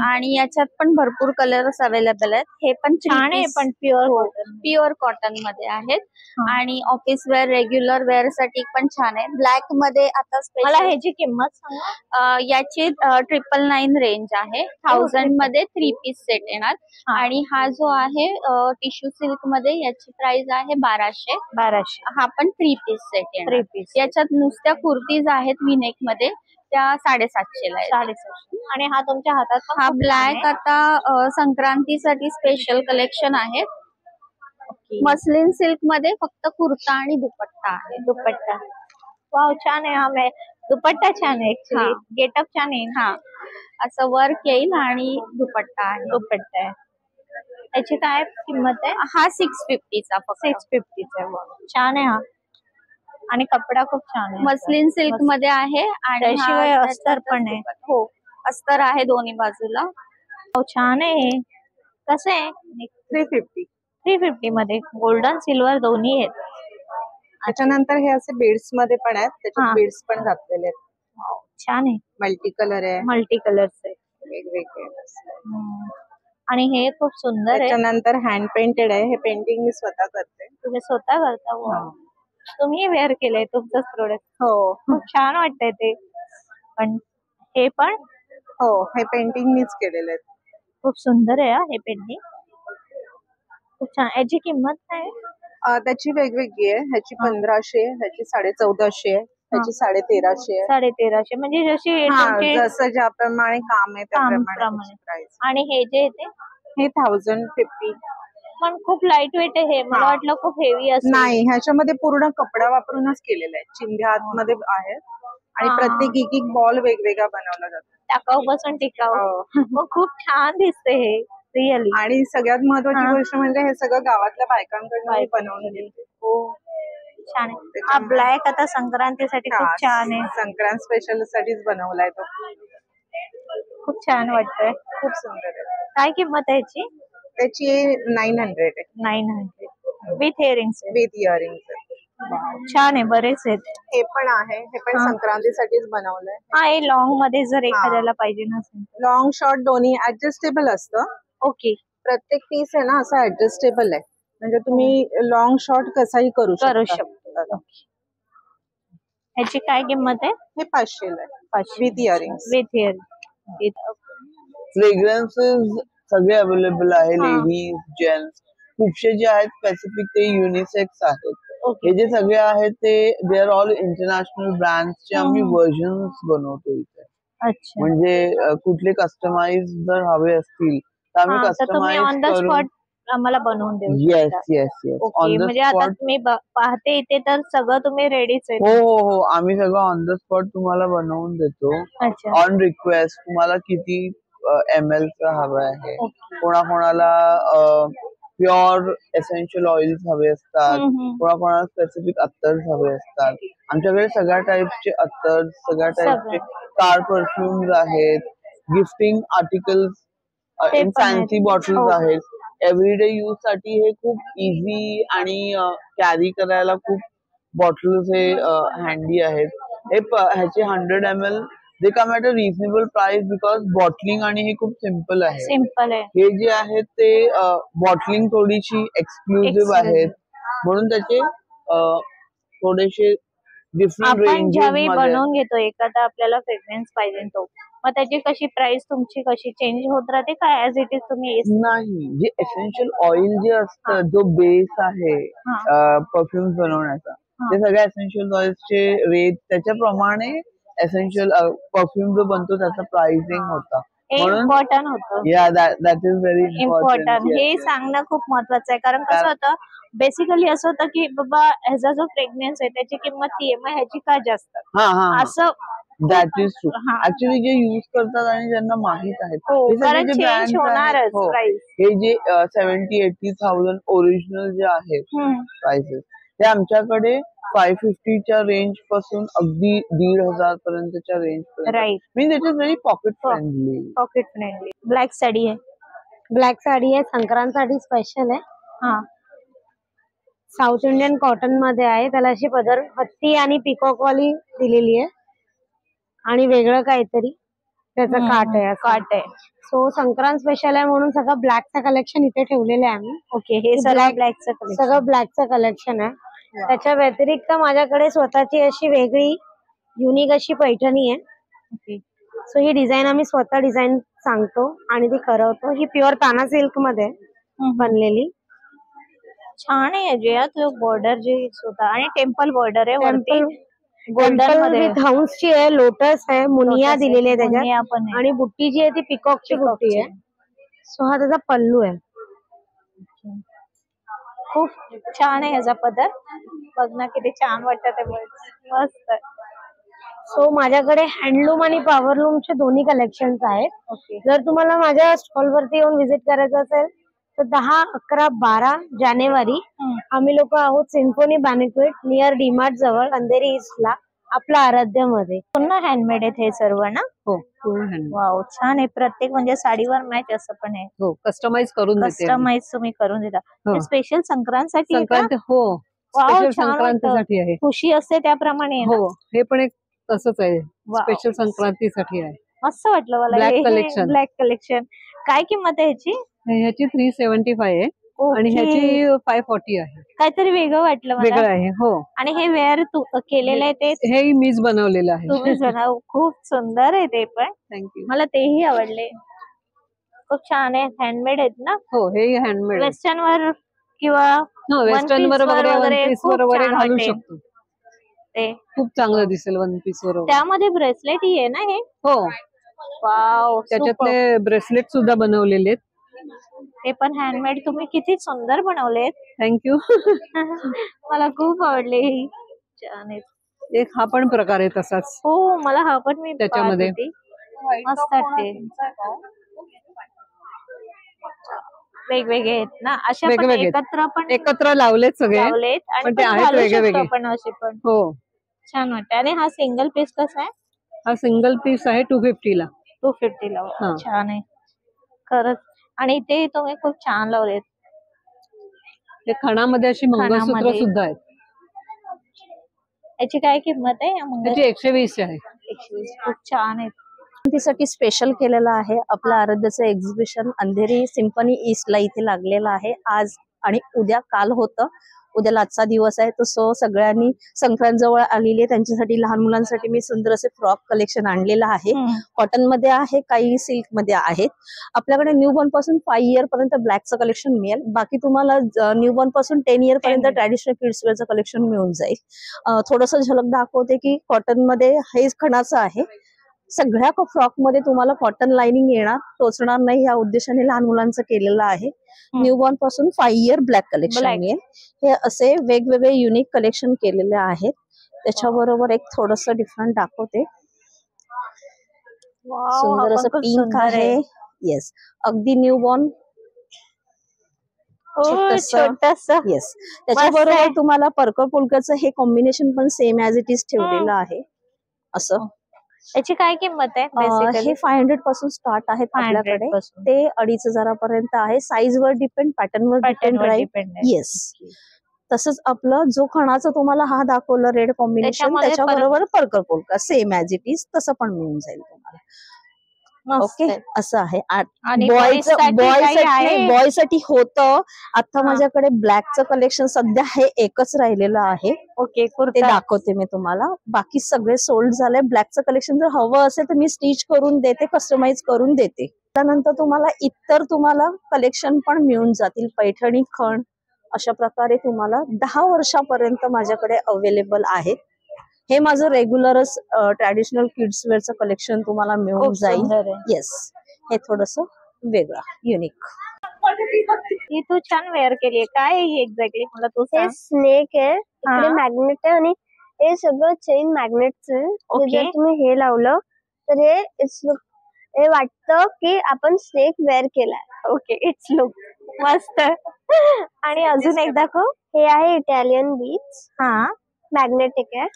आणि याच्यात पण भरपूर कलर्स अवेलेबल आहेत. हे पण छान आहे, पण प्युअर कॉटन मध्ये आहेत. आणि ऑफिस वेअर रेग्युलर वेअर साठी पण छान आहे. ब्लॅक मध्ये आता मला ह्याची किंमत सांगा. याची 999 रेंज आहे. 1000 मध्ये 3 पीस सेट येणार. आणि हा जो आहे टिश्यू सिल्क मध्ये याची प्राइस आहे 1200. हा पण 3 पीस सेट येणार. याच्यात नुसत्या कुर्तीज आहेत विनेक मध्ये, त्या 750 ला. 750. आणि हा तुमच्या हातात. हा ब्लॅक आता संक्रांतीसाठी स्पेशल कलेक्शन आहे. मस्लिन सिल्क मध्ये फक्त कुर्ता आणि दुपट्टा आहे. दुपट्टा वाव, छान आहे. हा दुपट्टा छान आहे. ऍक्च्युली गेटअप छान आहे. हा, असं वर्क येईल आणि दुपट्टा आहे. याची काय किंमत आहे? हा 650 चा फक्त. 650 चा. छान आहे हा. आणि कपडा खूप छान आहे. मस्लिन सिल्क मध्ये आहे. आणि त्याशिवाय अस्तर पण आहे. हो, अस्तर आहे दोन्ही बाजूला. छान आहे. कसं आहे? 350 मध्ये गोल्डन सिल्वर दोन्ही आहेत. त्याच्यानंतर हे असे बेड्स मध्ये पण आहेत. त्याच्यात बेड्स पण घातलेले आहेत. छान आहे. मल्टी कलर आहे, मल्टी कलर्स आहे वेगवेगळे. आणि हे खूप सुंदर आहे. त्याच्यानंतर हँड पेंटेड आहे. हे पेंटिंग मी स्वतः करते. तुम्ही स्वतः करता? तुम्ही वेअर केलंय तुमचंच प्रोडक्ट? हो, खूप छान वाटतंय ते. पण हे पण. हो, हे पेंटिंग मीच केलेलं आहे. खूप सुंदर आहे हे पेंटिंग. खूप छान. याची किंमत काय? त्याची वेगवेगळी आहे. ह्याची 1500, ह्याची 1450 आहे, ह्याची 1350 आहे. 1350 म्हणजे जशी जसं ज्याप्रमाणे काम आहे त्याप्रमाणे प्राइस. आणि हे जे येते हे 1050. पण खूप लाईट वेट आहे हे. मला वाटलं खूप हेवी असेल. नाही, ह्याच्यामध्ये पूर्ण कपडा वापरूनच केलेला आहे. चिंध्या आतमध्ये आहेत आणि प्रत्येक एक बॉल वेगवेगळा बनवला जातो. टाकाऊ पासून टिकाऊ. मग खूप छान दिसते हे रिअली. आणि सगळ्यात महत्वाची गोष्ट म्हणजे हे सगळं गावातल्या बायकांकडून बनवून घेते. हो, छान आहे. हा ब्लॅक आता संक्रांतीसाठी खूप छान आहे. संक्रांत स्पेशल साठीच बनवलाय तो. खूप छान वाटतंय. खूप सुंदर आहे. काय किंमत आहे याची? त्याची 900 आहे. 900 विथ इयरिंग्स. With earrings. छान आहे. बरेच आहेत. हे पण आहे. हे पण संक्रांतीसाठीच बनवलंय. हा, हे लॉंग मध्ये जर एखाद्याला पाहिजे नसेल. लॉंग शॉर्ट दोन्ही ऍडजस्टेबल असतं. ओके. प्रत्येक पीस आहे ना असं ऍडजस्टेबल आहे. म्हणजे तुम्ही लॉंग शॉर्ट कसाही करू शकता. ह्याची काय किंमत आहे? हे 500 ला आहे. With earrings. With earring. Fragrances सगळे अवेलेबल आहे. लेडीज, जेंट्स, खूपशे जे आहेत स्पेसिफिक ते युनिसेक्स आहेत. हे जे सगळे आहेत ते दे आर ऑल इंटरनॅशनल ब्रँड्सचे आम्ही व्हर्जन्स बनवतो इथे. म्हणजे कुठले कस्टमाइज जर हवे असतील तर आम्ही कस्टमाइज ऑन द स्पॉट आम्हाला बनवून देऊ. Yes yes yes. म्हणजे आता तुम्ही पाहते इथे तर सगळं तुम्ही रेडीच आहे. हो, आम्ही सगळं ऑन द स्पॉट तुम्हाला बनवून देतो. On request. तुम्हाला किती ml चं हवं आहे, कोणाकोणाला प्युअर एसेन्शियल ऑइल्स हवे असतात, कोणाकोणाला स्पेसिफिक अत्तर्स हवे असतात. आमच्याकडे सगळ्या टाइपचे अत्तर्स, सगळ्या टाइपचे कार परफ्युम्स आहेत, गिफ्टिंग आर्टिकल्स, फॅन्सी बॉटल्स आहेत. एव्हरीडे यूज साठी हे खूप इझी आणि कॅरी करायला खूप बॉटल्स हे हँडी आहेत. ह्याचे 100 ml they come at a reasonable price because bottling आणि हे खूप सिम्पल आहे. सिम्पल आहे. हे जे आहेत ते बॉटलिंग थोडीशी एक्सक्लुझिव्ह आहेत म्हणून त्याचे थोडेसे डिफरंट आपण रेंजेस ज्यावेळी मध्ये बनवून घेतो एखादा आपल्याला फ्रेग्रन्स पाहिजे तो, मग त्याची कशी प्राइस तुमची कशी चेंज होत राहते का ऍज इट इज तुम्ही नाही. जे एसेन्शियल ऑइल जे असतं जो बेस आहे परफ्युम्स बनवण्याचा, ते सगळ्या एसेन्शियल ऑइल्सचे रेट त्याच्याप्रमाणे एसेन्शियल परफ्यूम जो बनतो त्याचा प्राइसिंग होता. इम्पॉर्टंट होतं. या दॅट इज व्हेरी इम्पॉर्टंट. हे सांगणं खूप महत्वाचं आहे, कारण कसं होतं बेसिकली असं होतं की बाबा ह्याचा जो फ्रेग्रन्स आहे त्याची किंमत ती आहे, मग ह्याची का जास्त असं. That is true. ऍक्च्युली जे युज करतात आणि ज्यांना माहित आहे चेंज होणारच प्राइस. हे जे 70,000-80,000 ओरिजिनल जे आहेत प्राइसेस ते आमच्याकडे 550च्या रेंज पासून अगदी 1,500 पर्यंतच्या range right. Means it is very pocket friendly. Pocket friendly. Black sari आहे. ब्लॅक साडी आहे, संक्रांतसाठी स्पेशल आहे. साऊथ इंडियन कॉटन मध्ये आहे. त्याला अशी पदर हत्ती आणि पिकॉक वाली दिलेली आहे आणि वेगळं काहीतरी त्याचं काट आहे. सो संक्रांत स्पेशल आहे म्हणून सगळं ब्लॅकचं कलेक्शन इथे ठेवलेलं आहे आम्ही. ओके. हे सगळं ब्लॅकचं कलेक्शन आहे. त्याच्या व्यतिरिक्त माझ्याकडे स्वतःची अशी वेगळी युनिक अशी पैठणी आहे. सो ही डिझाईन आम्ही स्वतः डिझाईन सांगतो आणि ती करवतो. ही प्युअर ताना सिल्क मध्ये बनलेली छान आहे. जे बॉर्डर जे स्वतः आणि टेम्पल बॉर्डर आहे वरती गोल्डन मध्ये. हंसची आहे, लोटस आहे, मुनिया दिलेली आहे त्याच्यात आणि बुट्टी जी आहे ती पिकॉकची बुट्टी आहे. सो हा त्याचा पल्लू आहे. खूप छान आहे ह्याचा पदर. बघ ना किती छान वाटत आहे. मस्त. सो माझ्याकडे हँडलूम आणि पॉवरलूमचे दोन्ही कलेक्शन आहेत. जर तुम्हाला माझ्या स्टॉल वरती येऊन व्हिजिट करायचं असेल तर 10, 11, 12 जानेवारी आम्ही लोक आहोत सिम्फोनी बॅनक्वेट नियर डीमार्ट जवळ अंधेरी ईस्टला, आपल्या आराध्यामध्ये. पूर्ण हँडमेड आहेत हे सर्व ना? हो, पूर्ण हँडमेड. वाव, छान आहे. प्रत्येक म्हणजे साडीवर मॅच असं पण आहे. हो, कस्टमाइज करून देते. कस्टमाइज तुम्ही करून देता. स्पेशल संक्रांतसाठी. हो, स्पेशल संक्रांतीसाठी आहे. खुशी असते त्याप्रमाणे. हो, हे पण एक तसंच आहे, स्पेशल संक्रांतीसाठी आहे. मस्त वाटलं मला. Black collection. काय किंमत आहे ह्याची? ह्याची 375 आहे आणि ह्याची 540 आहे. काहीतरी वेगळं वाटलं मला. वेगळं आहे. हो. आणि हे वेअर केलेलं आहे ते हे मीच बनवलेलं आहे. तुम्ही बनव. खूप सुंदर आहे ते पण. थँक्यू. मला तेही आवडले. खूप छान आहे. हँडमेड आहेत ना? हो, हे हँडमेड. वेस्टर्न वर किंवा वेस्टर्न वर वगैरे घालू शकतो. ते खूप चांगलं दिसेल वन पीस वर. त्यामध्ये ब्रेसलेट ही आहे ना हे? हो. वाव, त्याच्यातले ब्रेसलेट सुद्धा बनवलेले आहेत. ते पण हँडमेड. तुम्ही किती सुंदर बनवलेत. थँक्यू. मला खूप आवडले. छान आहेत. एक हा पण प्रकार आहे तसाच. हो, मला हा पण मी त्याच्यामध्ये मस्त वाटते. वेगवेगळे आहेत ना अशा पण एकत्र लावलेत सगळे. आणि ते आहेत वेगवेगळे पण असे पण. हो, छान वाटते. आणि हा सिंगल पीस कसा आहे? हा सिंगल पीस आहे 250 ला. 250 ला. छान आहे खरंच. आणि ते तुम्ही खूप छान लावलेत. ते खणामध्ये अशी मंगळसूत्र सुद्धा आहेत. याची काय किंमत आहे? त्याची 120 आहे. 120. खूप छान आहे. साठी स्पेशल केलेलं आहे. आपलं आराध्याचं एक्झिबिशन अंधेरी सिम्फनी ईस्टला इथे लागलेलं आहे. आज आणि उद्या, काल होतं, उद्याला आजचा दिवस आहे. तर सगळ्यांनी संक्रांत जवळ आलेली आहे, त्यांच्यासाठी लहान मुलांसाठी मी सुंदर असे फ्रॉक कलेक्शन आणलेलं आहे. कॉटन मध्ये आहे, काही सिल्क मध्ये आहेत. आपल्याकडे न्यूबॉर्न पासून 5 इयर पर्यंत ब्लॅकचं कलेक्शन मिळेल. बाकी तुम्हाला न्यूबॉर्न पासून 10 इयर पर्यंत ट्रॅडिशनल किड्स वेअरचं कलेक्शन मिळून जाईल. थोडंसं झलक दाखवते की कॉटन मध्ये हे खणाचं आहे. सगळ्या फ्रॉक मध्ये तुम्हाला कॉटन लाइनिंग येणार, टोचणार नाही, या उद्देशाने लहान मुलांचं केलेलं आहे. न्यूबॉर्न पासून 5 इयर ब्लॅक कलेक्शन मिळेल. हे असे वेगवेगळे युनिक कलेक्शन केलेले आहेत. त्याच्याबरोबर एक थोडस डिफरंट दाखवते. सुंदर असं पिंक आहे. येस, अगदी न्यूबॉर्न छोटस. येस, त्याच्याबरोबर तुम्हाला पर्पल पुलकाचं हे कॉम्बिनेशन पण सेम ऍज इट इज ठेवलेलं आहे. असं याची काय किंमत आहे? हे 500 पासून स्टार्ट आहेत आपल्याकडे. ते 2500 पर्यंत आहे. साईज वर डिपेंड, पॅटर्न वर डिपेंड. येस, तसंच आपलं जो खणाचं तुम्हाला हा दाखवलं रेड कॉम्बिनेशन त्याच्याबरोबर purple polka same as it is तसं पण मिळून जाईल तुम्हाला. ओके असं आहे. बॉय साठी होतं आता माझ्याकडे ब्लॅकचं कलेक्शन सध्या हे एकच राहिलेलं आहे. ओके ते दाखवते मी तुम्हाला. बाकी सगळे सोल्ड झाले. ब्लॅकचं कलेक्शन जर हवं असेल तर मी स्टिच करून देते, कस्टमाइज करून देते. त्यानंतर तुम्हाला इतर तुम्हाला कलेक्शन पण मिळून जातील. पैठणी खण अशा प्रकारे तुम्हाला 10 वर्षापर्यंत माझ्याकडे अवेलेबल आहेत. हे माझं रेग्युलरच ट्रॅडिशनल किड्स वेअरचं कलेक्शन तुम्हाला मिळून जाईल. येस, हे थोडस वेगळं युनिक. ही तू छान वेअर केली. काय आहे एक्झॅक्टली मला तू सांग. स्नेक आहे, इकडे मॅग्नेट आहे आणि हे सगळं चेन मॅग्नेटच आहे. जर तुम्ही हे लावलं तर हे वाटतं की आपण स्नेक वेअर केलाय. ओके, इट्स लुक मस्त. आणि अजून एक दाखव. हे आहे इटालियन बीच. हा, मॅग्नेटिक आहे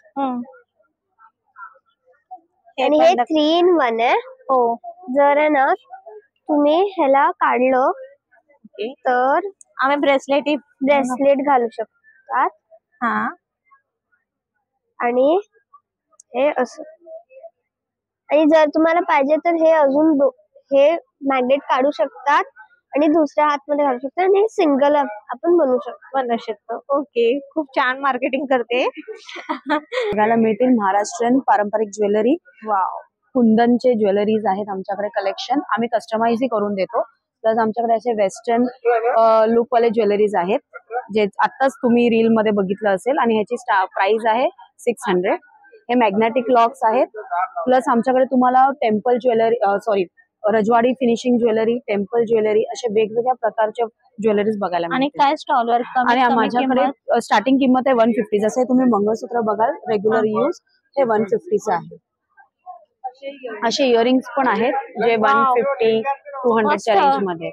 आणि हे 3 in 1 आहे. हो, जर आहे ना तुम्ही ह्याला काढलं तर आम्ही ब्रेसलेट घालू शकतात. हा, आणि हे असं. आणि जर तुम्हाला पाहिजे तर हे अजून हे मॅग्नेट काढू शकतात आणि दुसऱ्या हातमध्ये घालू शकतात आणि सिंगल आपण बनवू शकतो. ओके, खूप छान मार्केटिंग करते. बघायला मिळतील महाराष्ट्रीयन पारंपरिक ज्वेलरी. वाव, कुंदनचे ज्वेलरीज आहेत आमच्याकडे कलेक्शन. आम्ही कस्टमाइजही करून देतो. प्लस आमच्याकडे असे वेस्टर्न लुक वाले ज्वेलरीज आहेत जे आताच तुम्ही रील मध्ये बघितलं असेल. आणि ह्याची प्राइस आहे 600. हे मॅग्नेटिक लॉक्स आहेत. प्लस आमच्याकडे तुम्हाला टेम्पल ज्वेलरी रजवाडी फिनिशिंग ज्वेलरी, टेम्पल ज्वेलरी असे वेगवेगळ्या प्रकारच्या ज्वेलरीज बघायला आणि काय स्टॉलवर. आणि माझ्याकडे स्टार्टिंग किंमत आहे 150. जसे तुम्ही मंगळसूत्र बघाल रेग्युलर यूज हे 150चं आहे. असे इयरिंग्स पण आहेत जे 150-200च्या रेंज मध्ये.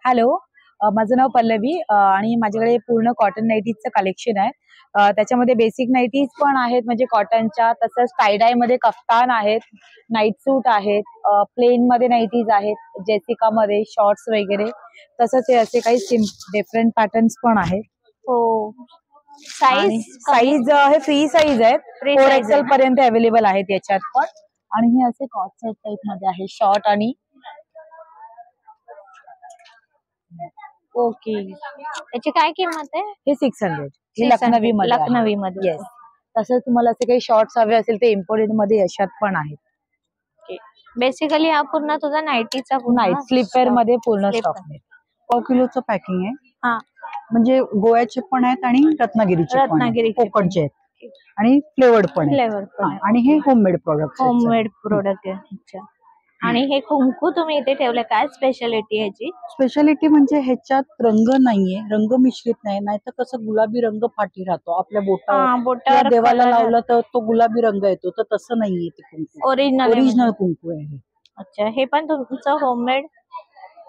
हॅलो, माझं नाव पल्लवी आणि माझ्याकडे पूर्ण कॉटन नाईटीजचं कलेक्शन आहे. त्याच्यामध्ये बेसिक नाईटीज पण आहेत म्हणजे कॉटनच्या, तसंच टायडाय मध्ये कफ्तान आहेत, नाईट सूट आहेत, प्लेन मध्ये नाईटीज आहेत, जेसिका मध्ये शॉर्ट्स वगैरे. तसंच हे असे काही डिफरंट पॅटर्न्स पण आहेत. हो, साईज हे फ्री साईज आहेत. 4XL पर्यंत अवेलेबल आहेत याच्यात पण. आणि हे असे कॉट सेट टाइप मध्ये आहे, शॉर्ट आणि. ओके, याची काय किंमत आहे. हे 600. हे लखनवी मध्ये. येस, तसंच तुम्हाला असे काही शॉर्ट्स हवे असेल ते इम्पोर्टेड मध्ये याच्यात पण आहेत. बेसिकली हा पूर्ण तुझा नाईटीचा नाईट स्लीपवेअर मध्ये पूर्ण स्टॉक आहे. 1 किलोचं पॅकिंग आहे. हा, म्हणजे गोव्याचे पण आहेत आणि रत्नागिरी कोकणचे आहेत आणि फ्लेवर्ड पण आहे. आणि हे होममेड प्रोडक्ट आहे. अच्छा. आणि हे कुंकू तुम्ही इथे ठेवले, काय स्पेशालिटी ह्याची. स्पेशालिटी म्हणजे ह्याच्यात रंग नाहीये, रंग मिश्रित नाही तर कसं गुलाबी रंग फाटी राहतो आपल्या बोटावर देवाला लावलं तर तो गुलाबी रंग येतो, तर तसं नाहीये ते कुंकू. ओरिजिनल कुंकू आहे. अच्छा, हे पण तुमचं होममेड.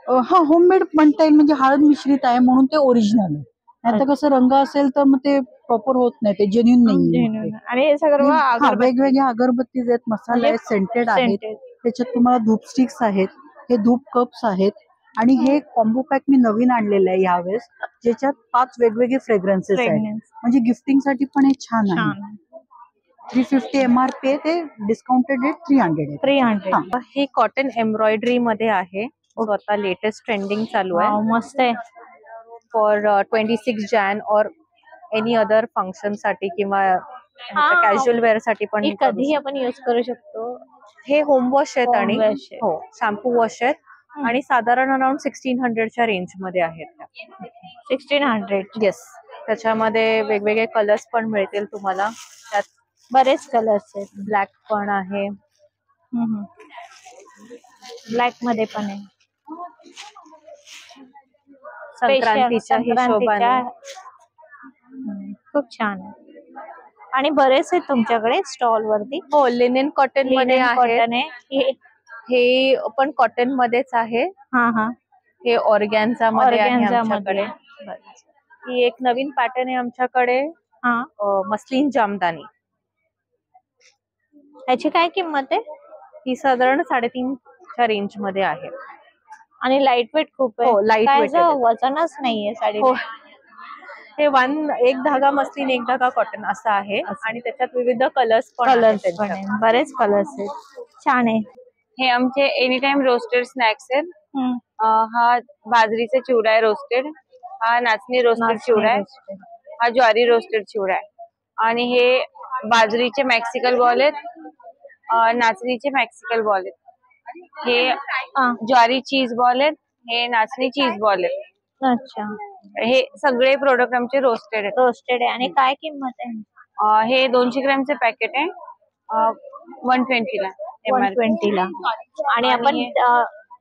हा, होममेड म्हणता येईल. म्हणजे हळद मिश्रित आहे म्हणून ते ओरिजिनल आहे. नाहीतर कसं रंग असेल तर मग ते प्रॉपर होत नाही, ते जेन्युइन नाही. आणि हे सगळं वेगवेगळ्या अगरबत्तीज आहेत, मसाले आहेत, सेंटेड आहेत. त्याच्यात तुम्हाला धूप स्टिक्स आहेत, हे धूप कप्स आहेत. आणि हे कॉम्बो पॅक मी नवीन आणलेलं आहे यावेळेस, ज्याच्यात 5 वेगवेगळे फ्रेग्रन्सेस आहेत. म्हणजे गिफ्टिंग साठी पण हे छान आहे. 350 MRP आहे, ते डिस्काउंटेड रेट 300. हे कॉटन एम्ब्रॉयडरी मध्ये आहे. आता लेटेस्ट ट्रेंडिंग चालू आहे. मस्त आहे. फॉर 26 Jan और एनी अदर फंक्शन साठी किंवा कॅज्युअल वेअर साठी पण कधीही आपण युज करू शकतो. हे होम वॉश आहेत आणि हो शॅम्पू वॉश आहेत. आणि साधारण अराउंड 1600च्या रेंज मध्ये आहेत. 1600. येस, त्याच्यामध्ये वेगवेगळे कलर्स पण मिळतील तुम्हाला. त्यात बरेच कलर्स आहेत. ब्लॅक पण आहे, ब्लॅक मध्ये पण आहे. संक्रांतीच्या हिशोबाने खूप छान आहे. आणि बरेच आहेत तुमच्याकडे स्टॉल वरती. हो, लिनेन कॉटन मध्ये आहे. हे पण कॉटन मध्येच आहे. हे ऑर्गॅन्झा मध्ये आहे आमच्याकडे. ही एक नवीन पॅटर्न आहे आमच्याकडे, मस्लिन जामदानी. ह्याची काय किंमत आहे. ही साधारण 350च्या रेंज मध्ये आहे. आणि लाईट वेट खूप आहे. लाईट वेट, वजनच नाहीये साडी. हे एक धागा मस्लिन एक धागा कॉटन असं आहे आणि त्याच्यात विविध कलर्स पण आहेत. बरेच कलर्स आहेत. छान आहे. हे आमचे एनी टाइम रोस्टेड स्नॅक्स आहेत. हा बाजरीचा चिवडा आहे रोस्टेड, हा नाचणी रोस्टेड चिवडा आहे, हा ज्वारी रोस्टेड चिवडा आहे आणि हे बाजरीचे मॅक्सिकल बॉल आहेत, नाचणीचे मॅक्सिकल बॉल आहेत, हे ज्वारी चीज बॉल आहेत, हे नाचणी चीज बॉल आहेत. अच्छा, हे सगळे प्रोडक्ट आमचे रोस्टेड आहेत. रोस्टेड आहे. आणि काय किंमत आहे? हे 200 ग्रॅमचे पॅकेट आहे, 120 ला. 120 ला. आणि आपण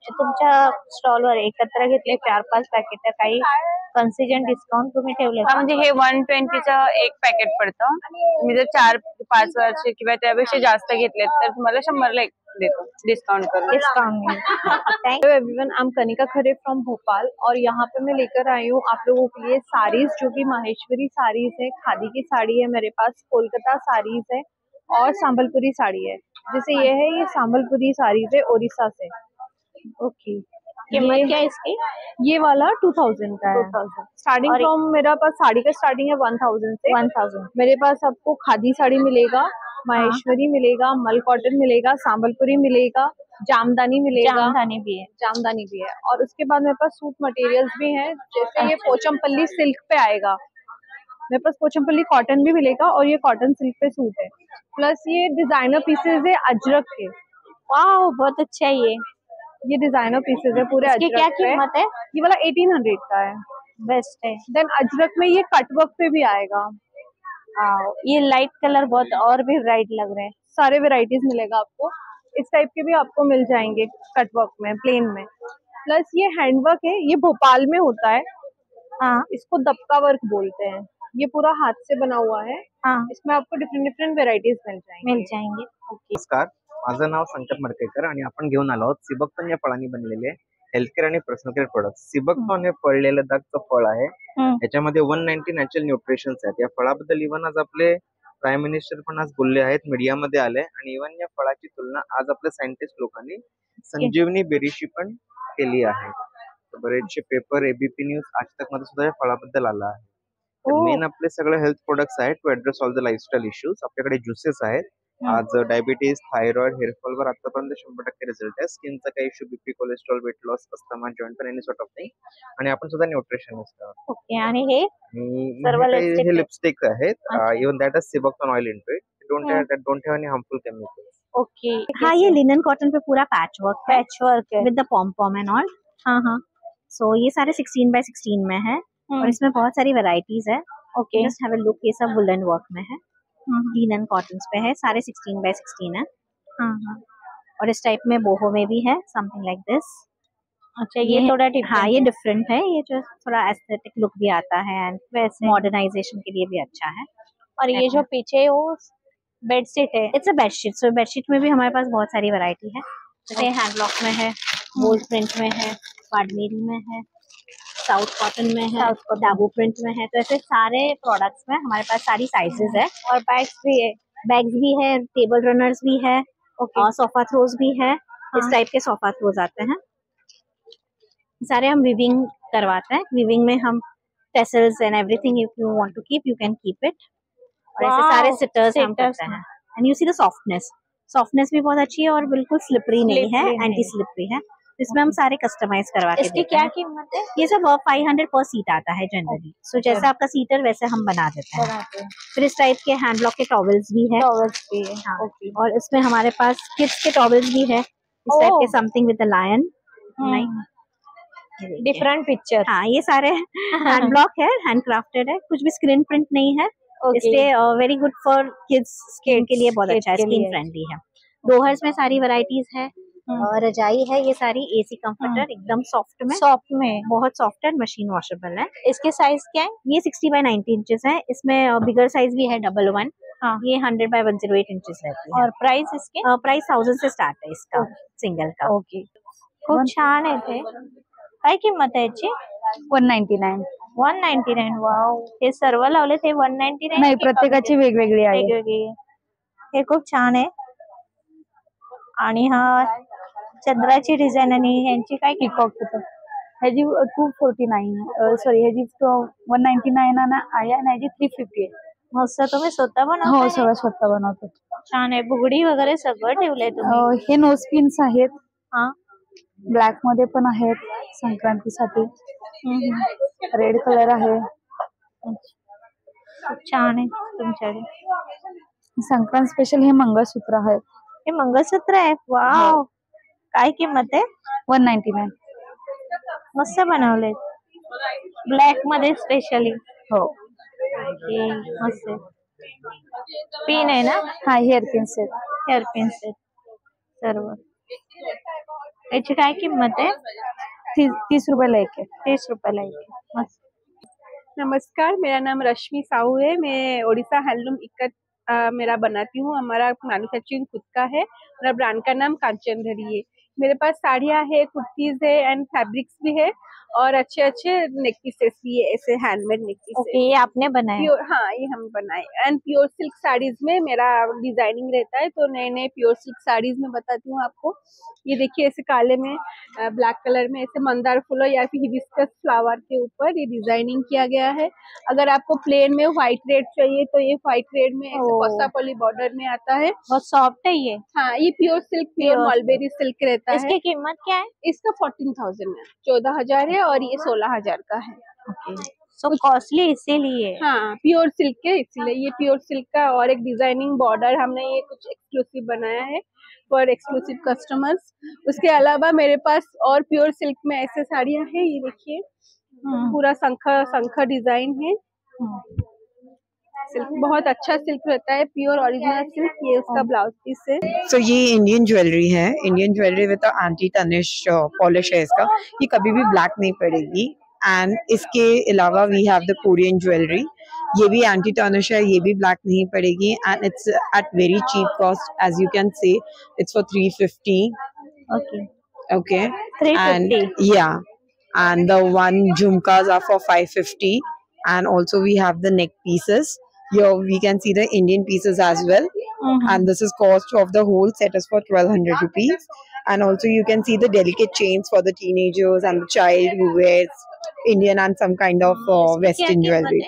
तुमच्या स्टॉलवर एकत्र घेतले 4-5 पॅकेट, काही कन्सिजन डिस्काउंट तुम्ही ठेवले? म्हणजे हे 120चं एक पॅकेट पडतं. तुम्ही जर 4-5 वर्ष किंवा त्यापेक्षा जास्त घेतलेत तर तुम्हाला 100ला एक देतो डिस्काउंट करून. Hello everyone, I am Kanika खरे फ्रॉम भोपाल और यहाँ पे मैं लेकर आई हूँ आप लोगों के लिए साड़ीज, जो कि माहेश्वरी साड़ीज है, खादी की साड़ी है मेरे पास, कोलकाता साड़ीज है और संबलपुरी साड़ी है. जैसे ये है, ये संबलपुरी साड़ीज है ओडिशा से. ओके, कीमत क्या है इसकी? ये वाला 2000 का है. 2000 स्टार्टिंग फ्रॉम, मेरा पास साड़ी का स्टार्टिंग है 1000 से. 1000. मेरे पास आपको खादी साड़ी मिलेगा, माहेश्वरी मिलेगा, मल कॉटन मिलेगा, संबलपुरी मिलेगा, जामदानी मिलेगा. जामदानी भी है. जामदानी भी है. और उसके बाद मेरे पास सूट मटेरियल्स भी हैं, जैसे ये पोचमपल्ली सिल्क पे आएगा, मेरे पास पोचमपल्ली कॉटन भी मिलेगा और ये कॉटन सिल्क पे सूट है. प्लस ये डिजाइनर पीसेज है अजरक के. वाह, बहुत अच्छा है. ये डिजाइनर पीसेज है पूरे अजरक. क्या कीमत है? ये वाला 1800 का है. बेस्ट है. देन अजरक में ये कटवर्क पे भी आएगा. ये लाइट कलर बहुत और भी ब्राइट लग रहे हैं. सारे वेराइटीज मिलेगा आपको. इस टाइप के भी आपको मिल जाएंगे कटवर्क में, प्लेन में. प्लस ये हैंडवर्क है, ये भोपाल में होता है. इसको दबका वर्क बोलते हैं. ये पूरा हाथ से बना हुआ है. इसमें आपको डिफरेंट वेराइटीज मिल जाएंगे. नमस्कार, माझं नाव संकेत मडकेकर आणि आपण घेऊन आलो आहोत सिबकथॉन या फळांनी बनलेले हेल्थकेअर आणि पर्सनल केअर प्रोडक्ट. सिबकथॉन हे पडलेलं दागचं फळ आहे. याच्यामध्ये 190 नॅचरल न्यूट्रिशन्स आहेत. या फळाबद्दल इव्हन आज आपले प्राईम मिनिस्टर पण आज बोलले आहेत, मीडियामध्ये आले. आणि इव्हन या फळाची तुलना आज आपल्या सायंटिस्ट लोकांनी संजीवनी बेरीशी पण केली आहे. बरेचसे पेपर, एबीपी न्यूज, आज तक मध्ये सुद्धा या फळाबद्दल आला आहे. मेन आपले सगळे हेल्थ प्रोडक्ट्स आहेत to address all the lifestyle issues. आपल्याकडे ज्युसेस आहेत. आज डायबिटीज, थायरॉइड, हेअरफॉलवर आतापर्यंत 100% रिझल्ट आहे. स्किनचा काही issue, BP, cholesterol, weight loss, asthma, joint pain, any sort of thing. आणि आपण सुद्धा न्यूट्रिशनिस्ट आहोत. ओके. आणि हे लिपस्टिक आहेत. Even that is sea buckthorn oil into it. Don't have any harmful chemicals. Okay. हाँ, ये लिनन कॉटन पे पूरा पैच वर्क है विद द पॉम पॉम एंड ऑल. हाँ. सो ये सारे 16 by 16 में है और इसमें बहुत सारी वेराइटीज है. Okay, just have a look. ये सब वुलन वर्क में है, लिनन कॉटन्स पे है, सारे 16 by 16 है. और इस टाइप में बोहो में भी है, समथिंग लाइक दिस. अच्छा, ये थोड़ा ये डिफरेंट है. ये जो थोड़ा एस्थेटिक लुक भी आता है एंड वैसे मॉडर्नाइजेशन के लिए भी अच्छा है. और ये जो पीछे वो बेडशीट है, it's a bedsheet. So bedsheet में भी हमारे पास बहुत सारी वैरायटी है. जैसे हैंडलॉक में है, गोल्ड प्रिंट में है, काश्मीरी में है, साउथ कॉटन में है, डाबू प्रिंट में है. तो ऐसे सारे प्रोडक्ट्स में हमारे पास सारी साइजेस है. और बैग्स भी है, टेबल रनर्स भी है, और सोफा थ्रोज भी है. इस टाइप के सोफा थ्रोज आते हैं. सारे हम विविंग करवाते हैं. विविंग में हम tassels and everything, if you want to keep you can keep it. और ऐसे सारे सिटर्स हम करते हैं. And you see the softness भी बहुत अच्छी है और बिल्कुल स्लिपरी नहीं है, एंटी स्लिपरी है. इसमें हम सारे कस्टमाइज करवा के. इसकी क्या कीमत है? ये सब 500 पर सीट आता है जनरली. सो जैसा आपका सीटर वैसे हम बना देते हैं. फिर इस टाइप के हैंडलॉक के टॉवल्स भी है. हाँ. और इसमें हमारे पास किड्स के टॉवल्स भी है, इस टाइप के, समथिंग विद द लायन. Different picture. हाँ, ये सारे हैंडब्लॉक है, हैंडक्राफ्टेड है, कुछ भी स्क्रीन प्रिंट नहीं है. इसलिए वेरी गुड फॉर किड्स के लिए बहुत अच्छा है, स्किन फ्रेंडली है. दोहर्स में सारी वैरायटीज है. और रजाई है, ये सारी एसी कंफर्टर, एकदम सॉफ्ट में बहुत सॉफ्ट है, मशीन वॉशेबल है. इसके साइज क्या है? ये 60 by 90 इंचेस है. इसमें बिगर साइज भी है, 11. ये 100 by 108 इंचेस रहती है. और प्राइस इसके? प्राइस 1000 से स्टार्ट है इसका, सिंगल का. ओके. खूप छान आहे ते. काय किंमत आहे याची? 199. 199. वाव. हे सर्व लावले ते 199? नाही, प्रत्येकाची वेगवेगळी आहे. हे खूप छान आहे. आणि हा चंद्राची डिझाईन आणि यांची काय पिकॉक होतं. ह्याची 249 सॉरी ह्याची 199 आहे आणि ह्याची 350 आहे. मस्त. तुम्ही स्वतः हो बनवताय? सगळं स्वतः बनवतो. छान आहे. बुगडी वगैरे सगळं ठेवलंय तुम्ही. हे नोज पिन्स आहेत, हा. ब्लॅक मध्ये पण आहेत संक्रांतीसाठी. रेड कलर आहे. खूप छान आहे तुमच्याकडे. संक्रांत स्पेशल हे मंगळसूत्र आहे. हे मंगळसूत्र आहे. वाव. काय किंमत आहे? 199. मस्त बनवले. ब्लॅक मध्ये स्पेशली. हो. मस्त. पिन आहे ना? हा हेअर पिन्स आहेत. हेअर पिन्स आहेत सर्व. याची काय किंमत आहे? 30 रुपयाला एक आहे. 30 रुपयाला एक आहे. मस्त. नमस्कार, मेरा नाम रश्मि साहू है। मैं ओडिशा हैंडलूम इक्कत मेरा बनाती हूँ। हमारा मैन्युफैक्चरिंग खुद का है। मेरा ब्रांड का नाम कांचनधरी है। मेरे पास साड़ियाँ है, कुर्तीज है एंड फैब्रिक्स भी है और अच्छे अच्छे नेक पीसेस भी है, ऐसे हैंडमेड नेक पीसेस। ये आपने बनाए? हाँ, ये हम बनाए। एंड प्योर सिल्क साड़ीज में मेरा डिजाइनिंग रहता है, तो नए नए प्योर सिल्क साड़ीज में बताती हूँ आपको। ये देखिए, ऐसे काले में ब्लैक कलर में ऐसे मंदार फूलों या फिर हिबिस्कस फ्लावर के ऊपर ये डिजाइनिंग किया गया है। अगर आपको प्लेन में व्हाइट रेड चाहिए तो ये व्हाइट रेड में ऐसे पसापली बॉर्डर में आता है। बहुत सॉफ्ट है ये। हाँ, ये pure silk, pure mulberry silk रहता है। इसकी कीमत क्या है? इसका 14,000 है। 14,000 है और ये 16,000 का है। सो कॉस्टली इसीलिए। हाँ, प्योर सिल्क है इसीलिए। ये प्योर सिल्क का और एक डिजाइनिंग बॉर्डर हमने ये कुछ एक्सक्लूसिव बनाया है फॉर एक्सक्लूसिव कस्टमर्स। उसके अलावा मेरे पास और प्योर सिल्क में ऐसे साड़ियाँ हैं। ये देखिए, पूरा शंख डिजाइन है। सिल्क बहुत अच्छा सिल्क रहता है, प्योर ओरिजिनल सिल्क। ये उसका ब्लाउज पीस है। So ये इंडियन ज्वेलरी है, इंडियन ज्वेलरी विद एंटी टर्निश पॉलिश है इसका। ये कभी भी ब्लैक नहीं पड़ेगी। एंड इसके अलावा we have the Korean jewellery, ये भी एंटी टर्निश है, ये भी ब्लैक नहीं पड़ेगी। And it's at very cheap cost, as you can say it's for 350। Okay 350. and yeah, and the one jhumkas are for 550, and also we have the neck pieces. Here we can see the Indian pieces as well. And this is cost of the whole set is for 1,200 rupees. And also you can see the delicate chains for the teenagers and the child who wears Indian and some kind of Western jewelry.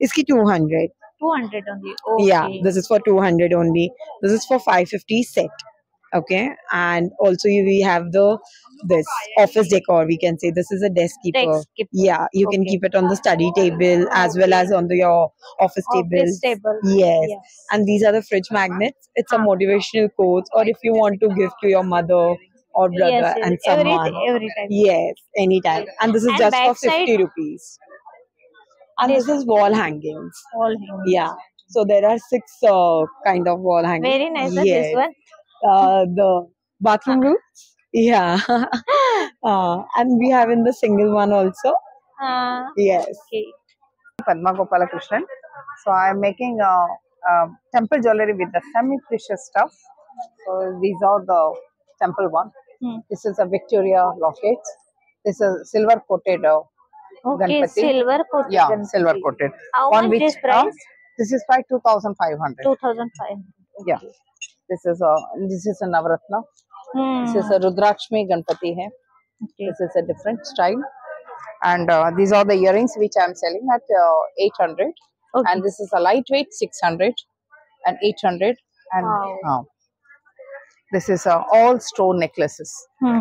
Iski 200. 200 only. Okay. Yeah, this is for 200 only. This is for 550 set. Okay, and also we have this office decor. We can say this is a desk keeper. Yeah, you can keep it on the study table as well as on your office table. Yes. And these are the fridge magnets. It's a motivational quote, or if you want to give to your mother or brother and someone. Every time. Yes, anytime. And this is just for 50 rupees. And this is wall hangings. Wall hangings. Yeah. So there are 6 kind of wall hangings. Very nice. Yes. This one. The bathroom rooms. Yeah. And we have in the single one also. Yes. Okay. Padma Gopalakrishnan. So I am making temple jewelry with the semi-precious stuff. So these are the temple one. This is a Victoria locket. This is silver coated Ganpati. Silver coated. Yeah, Ganpati. silver coated. How On much which this price? this is by 2,500. 2,500. Yeah. This is a Navratna. This is a Rudrakshmi Ganpati hai. This is a different style. And these are the earrings which I am selling at 800. And this is a lightweight 600 and 800. And this is all stone necklaces,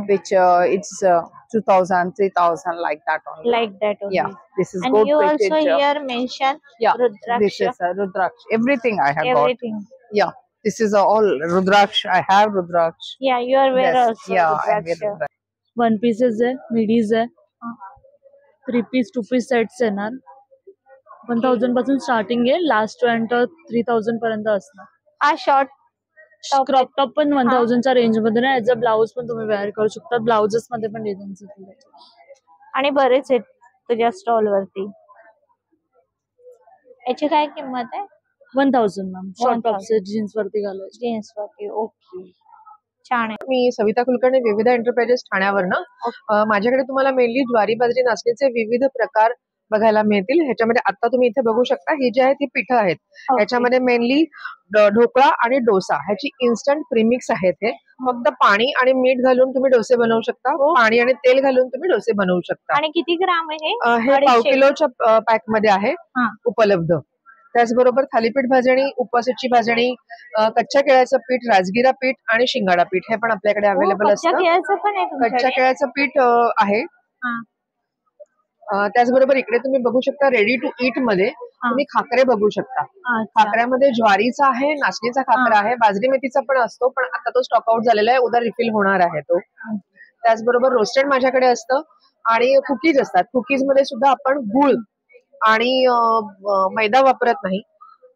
which it's 2,000, 3,000 like that only. Like that only. Yeah. This is And gold you plated. also here mention Rudraksha. This is Rudraksh. Everything I have Everything. got. Yeah. This is all Rudraksh. I have Rudraksh. Yeah, you are wear Yes. also Yeah, I wear Rudraksha. Rudraksh. One pieces आहे, मिडीज आहे, 3 पीस 2 पीस सेट्स येणार. 1,000 पासून स्टार्टिंग आहे, लास्ट पर्यंत 3,000 पर्यंत असणार. हा शॉर्ट क्रॉप टॉप पण 1,000 च्या रेंज मध्ये ना, ऍज अ ब्लाउज पण तुम्ही वेअर करू शकता. ब्लाउजेस मध्ये पण डिझाईन्स आहेत आणि बरेच आहेत तुझ्या स्टॉल वरती. याची काय किंमत आहे? 1,000 मॅम. शॉर्ट टॉप जीन्स वरती घालायचे. जीन्स वरती. ओके, छान आहे. मी सविता कुलकर्णी, विविध एंटरप्राइजेस ठाण्यावरनं. माझ्याकडे तुम्हाला मेनली ज्वारी बाजरी नाचणीचे विविध प्रकार बघायला मिळतील. ह्याच्यामध्ये आता तुम्ही इथे बघू शकता ही जी आहेत ही पिठं आहेत. ह्याच्यामध्ये मेनली ढोकळा आणि डोसा ह्याची इन्स्टंट प्रीमिक्स आहेत. हे फक्त पाणी आणि मीठ घालून तुम्ही डोसे बनवू शकता. पाणी आणि तेल घालून तुम्ही डोसे बनवू शकता. आणि किती ग्राम आहे हे 1.5 किलोच्या पॅक मध्ये आहे उपलब्ध. त्याचबरोबर थालीपीठ भाजणी, उपवासाची भाजणी, कच्च्या केळ्याचं पीठ, राजगिरा पीठ आणि शिंगाडा पीठ हे पण आपल्याकडे अवेलेबल असतं. कच्च्या केळ्याचं पीठ आहे. त्याचबरोबर इकडे तुम्ही बघू शकता रेडी टू ईट मध्ये तुम्ही खाकरे बघू शकता. खाकऱ्यामध्ये ज्वारीचा आहे, नाचणीचा खाकरा आहे, बाजरी मेथीचा पण असतो, पण आता तो स्टॉक आउट झालेला आहे, उद्या रिफिल होणार आहे तो. त्याचबरोबर रोस्टेड माझ्याकडे असतं आणि कुकीज असतात. कुकीज मध्ये सुद्धा आपण गुळ आणि मैदा वापरत नाही,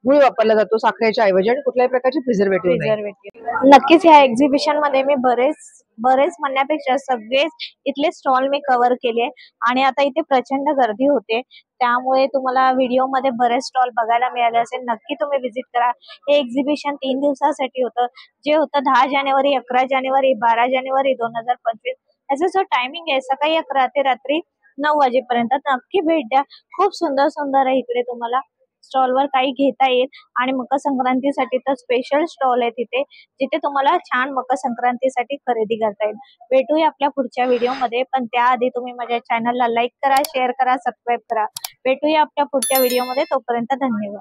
गुळ वापरला जातो साखरेच्या ऐवजी आणि कुठल्याही प्रकारचे प्रिझर्वेटिव्ह नाही. नक्कीच ह्या एक्झिबिशन मध्ये मी बरेच म्हणण्यापेक्षा सगळेच इथले स्टॉल मी कव्हर केले आणि आता इथे प्रचंड गर्दी होते, त्यामुळे तुम्हाला व्हिडिओ मध्ये बरेच स्टॉल बघायला मिळाले असेल. नक्की तुम्ही व्हिजिट करा. हे एक्झिबिशन 3 दिवसासाठी होतं, जे होतं 10 जानेवारी, 11 जानेवारी, 12 जानेवारी 2025. याचा जो टायमिंग आहे सकाळी 11 ते रात्री 9 वाजेपर्यंत. नक्की भेट द्या. खूप सुंदर सुंदर आहे इकडे, तुम्हाला स्टॉलवर काही घेता येईल आणि मकर संक्रांतीसाठी तर स्पेशल स्टॉल आहे तिथे, जिथे तुम्हाला छान मकर संक्रांतीसाठी खरेदी करता येईल. भेटूया आपल्या पुढच्या व्हिडिओमध्ये, पण त्याआधी तुम्ही माझ्या चॅनलला लाईक करा, शेअर करा, सबस्क्राईब करा. भेटूया आपल्या पुढच्या व्हिडिओमध्ये. तोपर्यंत धन्यवाद.